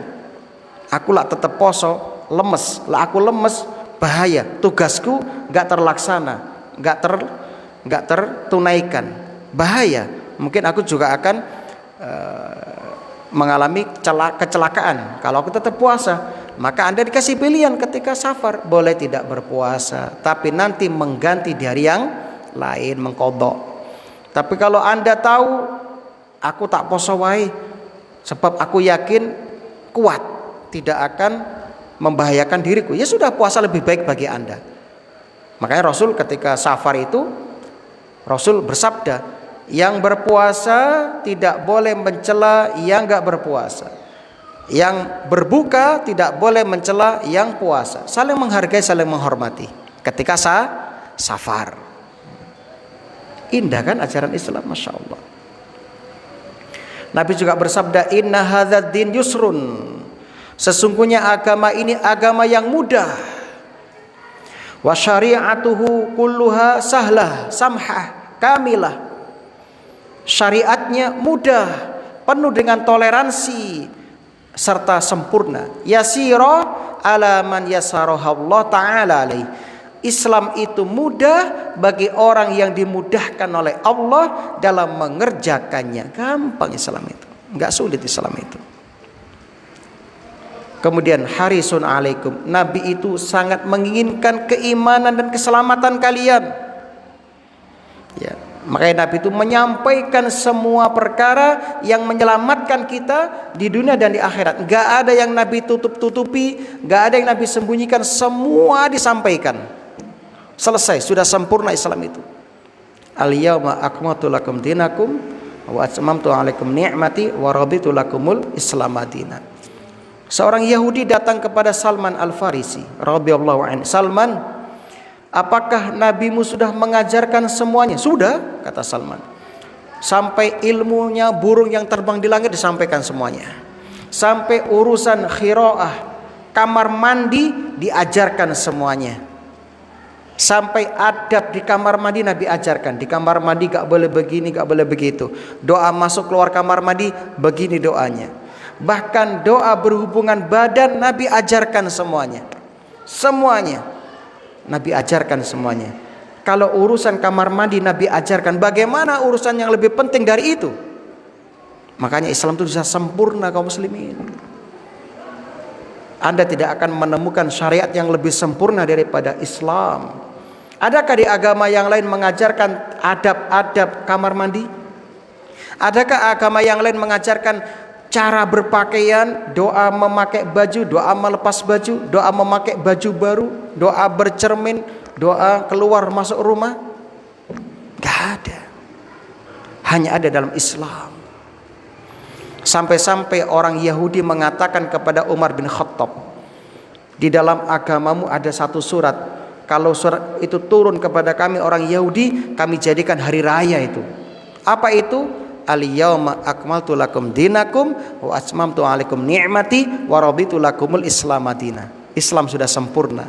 [SPEAKER 1] Aku lah tetap poso, lemes. Lah aku lemes, bahaya. Tugasku gak terlaksana, gak tertunaikan, bahaya. Mungkin aku juga akan mengalami kecelakaan kalau aku tetap puasa. Maka Anda dikasih pilihan ketika safar, boleh tidak berpuasa, tapi nanti mengganti di hari yang lain, mengkodok. Tapi kalau Anda tahu, aku tak poso wae, sebab aku yakin kuat, tidak akan membahayakan diriku, ya sudah, puasa lebih baik bagi Anda. Makanya Rasul ketika safar itu, Rasul bersabda, yang berpuasa tidak boleh mencela yang gak berpuasa, yang berbuka tidak boleh mencela yang puasa. Saling menghargai, saling menghormati ketika safar. Indah kan ajaran Islam, Masya Allah. Nabi juga bersabda, inna hadzal din yusrun, sesungguhnya agama ini agama yang mudah. Wa syari'atuhu kulluha sahlah samhah kamilah, syariatnya mudah, penuh dengan toleransi serta sempurna. Yasira ala man yasarahallah ta'ala alaih, Islam itu mudah bagi orang yang dimudahkan oleh Allah dalam mengerjakannya. Gampang Islam itu, enggak sulit Islam itu. Kemudian harisun alaikum, Nabi itu sangat menginginkan keimanan dan keselamatan kalian, ya. Makanya Nabi itu menyampaikan semua perkara yang menyelamatkan kita di dunia dan di akhirat. Gak ada yang Nabi tutup-tutupi, gak ada yang Nabi sembunyikan, semua disampaikan. Selesai, sudah sempurna Islam itu. Al-yauma akmaltu lakum dinakum wa atmamtu 'alaikum ni'mati wa raditu lakumul Islam madina. Seorang Yahudi datang kepada Salman Al-Farisi radhiyallahu anhu. Salman, apakah nabimu sudah mengajarkan semuanya? Sudah, kata Salman. Sampai ilmunya burung yang terbang di langit disampaikan semuanya. Sampai urusan khiraah, kamar mandi diajarkan semuanya. Sampai adab di kamar mandi Nabi ajarkan. Di kamar mandi gak boleh begini, gak boleh begitu. Doa masuk keluar kamar mandi begini doanya. Bahkan doa berhubungan badan Nabi ajarkan semuanya. Semuanya Nabi ajarkan semuanya. Kalau urusan kamar mandi Nabi ajarkan, bagaimana urusan yang lebih penting dari itu? Makanya Islam itu bisa sempurna kaum muslimin. Anda tidak akan menemukan syariat yang lebih sempurna daripada Islam. Adakah di agama yang lain mengajarkan adab-adab kamar mandi? Adakah agama yang lain mengajarkan cara berpakaian, doa memakai baju, doa melepas baju, doa memakai baju baru, doa bercermin, doa keluar masuk rumah? Gak ada. Hanya ada dalam Islam. Sampai-sampai orang Yahudi mengatakan kepada Umar bin Khattab, di dalam agamamu ada satu surat, kalau surat itu turun kepada kami orang Yahudi, kami jadikan hari raya itu. Apa itu? Al-yauma akmaltu lakum dinakum wa atmamtu 'alaikum ni'mati wa raditu lakumul Islam madina. Islam sudah sempurna.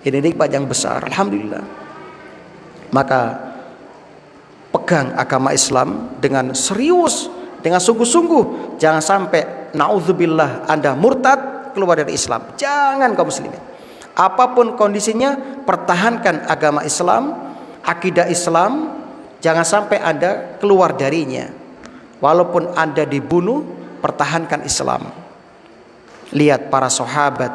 [SPEAKER 1] Ini nikmat yang besar, alhamdulillah. Maka pegang agama Islam dengan serius, dengan sungguh-sungguh. Jangan sampai naudzubillah Anda murtad, keluar dari Islam. Jangan kaum muslimin. Apapun kondisinya, pertahankan agama Islam, akidah Islam. Jangan sampai Anda keluar darinya. Walaupun Anda dibunuh, pertahankan Islam. Lihat para sahabat,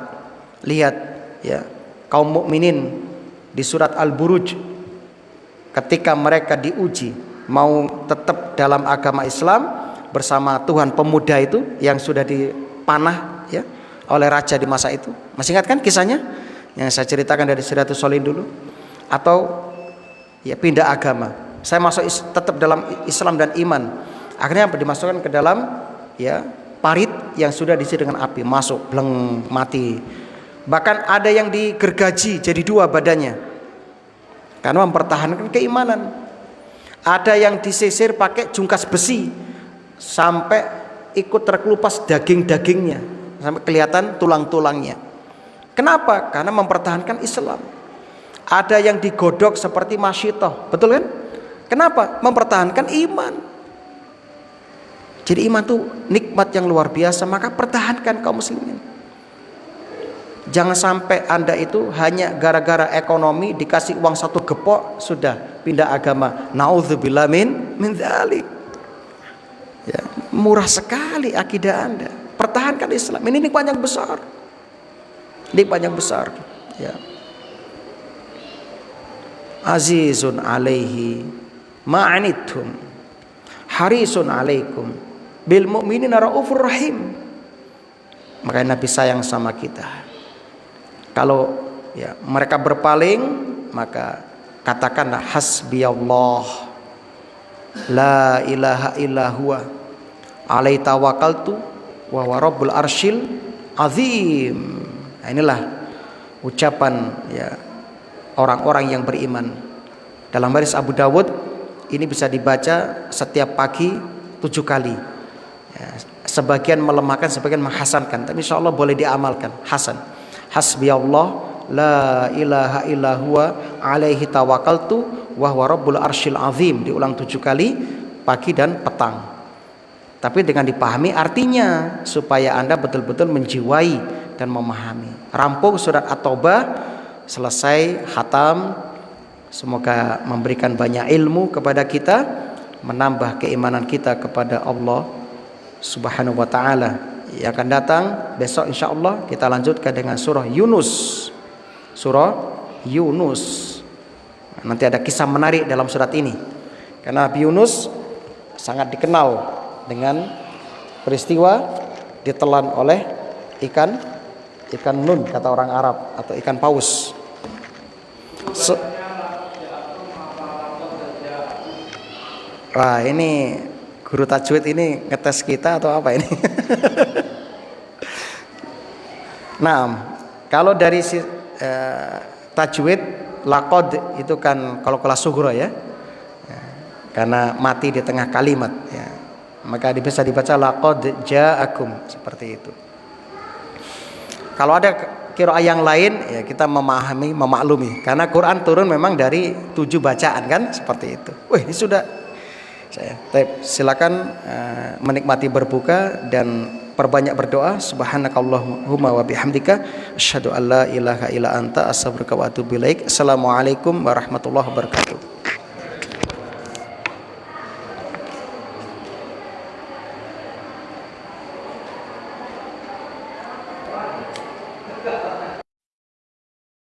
[SPEAKER 1] lihat ya kaum mukminin di surat Al-Buruj, ketika mereka diuji mau tetap dalam agama Islam bersama Tuhan, pemuda itu yang sudah dipanah ya oleh raja di masa itu. Masih ingat kan kisahnya yang saya ceritakan dari Siratus Sholihin dulu? Atau ya pindah agama, saya masuk tetap dalam Islam dan iman, akhirnya dimasukkan ke dalam ya parit yang sudah diisi dengan api, masuk bleng mati. Bahkan ada yang digergaji jadi dua badannya karena mempertahankan keimanan. Ada yang disisir pakai jungkas besi sampai ikut terkelupas daging-dagingnya, sampai kelihatan tulang-tulangnya. Kenapa? Karena mempertahankan Islam. Ada yang digodok seperti masyitoh, betul kan? Kenapa? Mempertahankan iman. Jadi iman itu nikmat yang luar biasa, maka pertahankan kaum muslimin. Jangan sampai Anda itu hanya gara-gara ekonomi dikasih uang satu gepok sudah pindah agama. Naudzubillah min dzalik. Ya, murah sekali akidah Anda. Pertahankan Islam. Ini nikmat yang besar. Nikmat yang besar. Ya. Azizun alaihi ma'anittum harisun alaikum bil mu'minina raufur rahim. Makanya Nabi sayang sama kita. Kalau ya mereka berpaling, maka katakanlah hasbiyallah la ilaha illa huwa alaihi tawakkaltu wa huwa rabbul arsyil azim. Nah, inilah ucapan ya orang-orang yang beriman. Dalam hadis Abu Dawud ini bisa dibaca setiap pagi 7 kali ya, sebagian melemahkan, sebagian menghasankan, tapi insya Allah boleh diamalkan. Hasan, hasbiyallah la ilaha illa huwa alaihi tawakkaltu wa huwa rabbul arsyil azim, diulang 7 kali pagi dan petang, tapi dengan dipahami artinya supaya Anda betul-betul menjiwai dan memahami. Rampung surat At-Taubah, selesai khatam. Semoga memberikan banyak ilmu kepada kita, menambah keimanan kita kepada Allah Subhanahu wa taala. Yang akan datang besok insyaallah kita lanjutkan dengan surah Yunus. Surah Yunus. Nanti ada kisah menarik dalam surat ini. Karena Nabi Yunus sangat dikenal dengan peristiwa ditelan oleh ikan nun kata orang Arab, atau ikan paus. Wah, ini guru tajwid ini ngetes kita atau apa ini? Nah, kalau dari tajwid laqad itu kan kalau kelas sughra ya. Karena mati di tengah kalimat ya. Maka bisa dibaca laqad ja'akum seperti itu. Kalau ada qiraah yang lain ya kita memahami, memaklumi karena Quran turun memang dari 7 bacaan kan seperti itu. Wih, ini sudah saya. Silakan menikmati berbuka dan perbanyak berdoa. Subhanakallahumma wa bihamdika asyhadu an la ilaha illa anta astaghfiruka wa atubu ilaik. Assalamualaikum warahmatullahi wabarakatuh.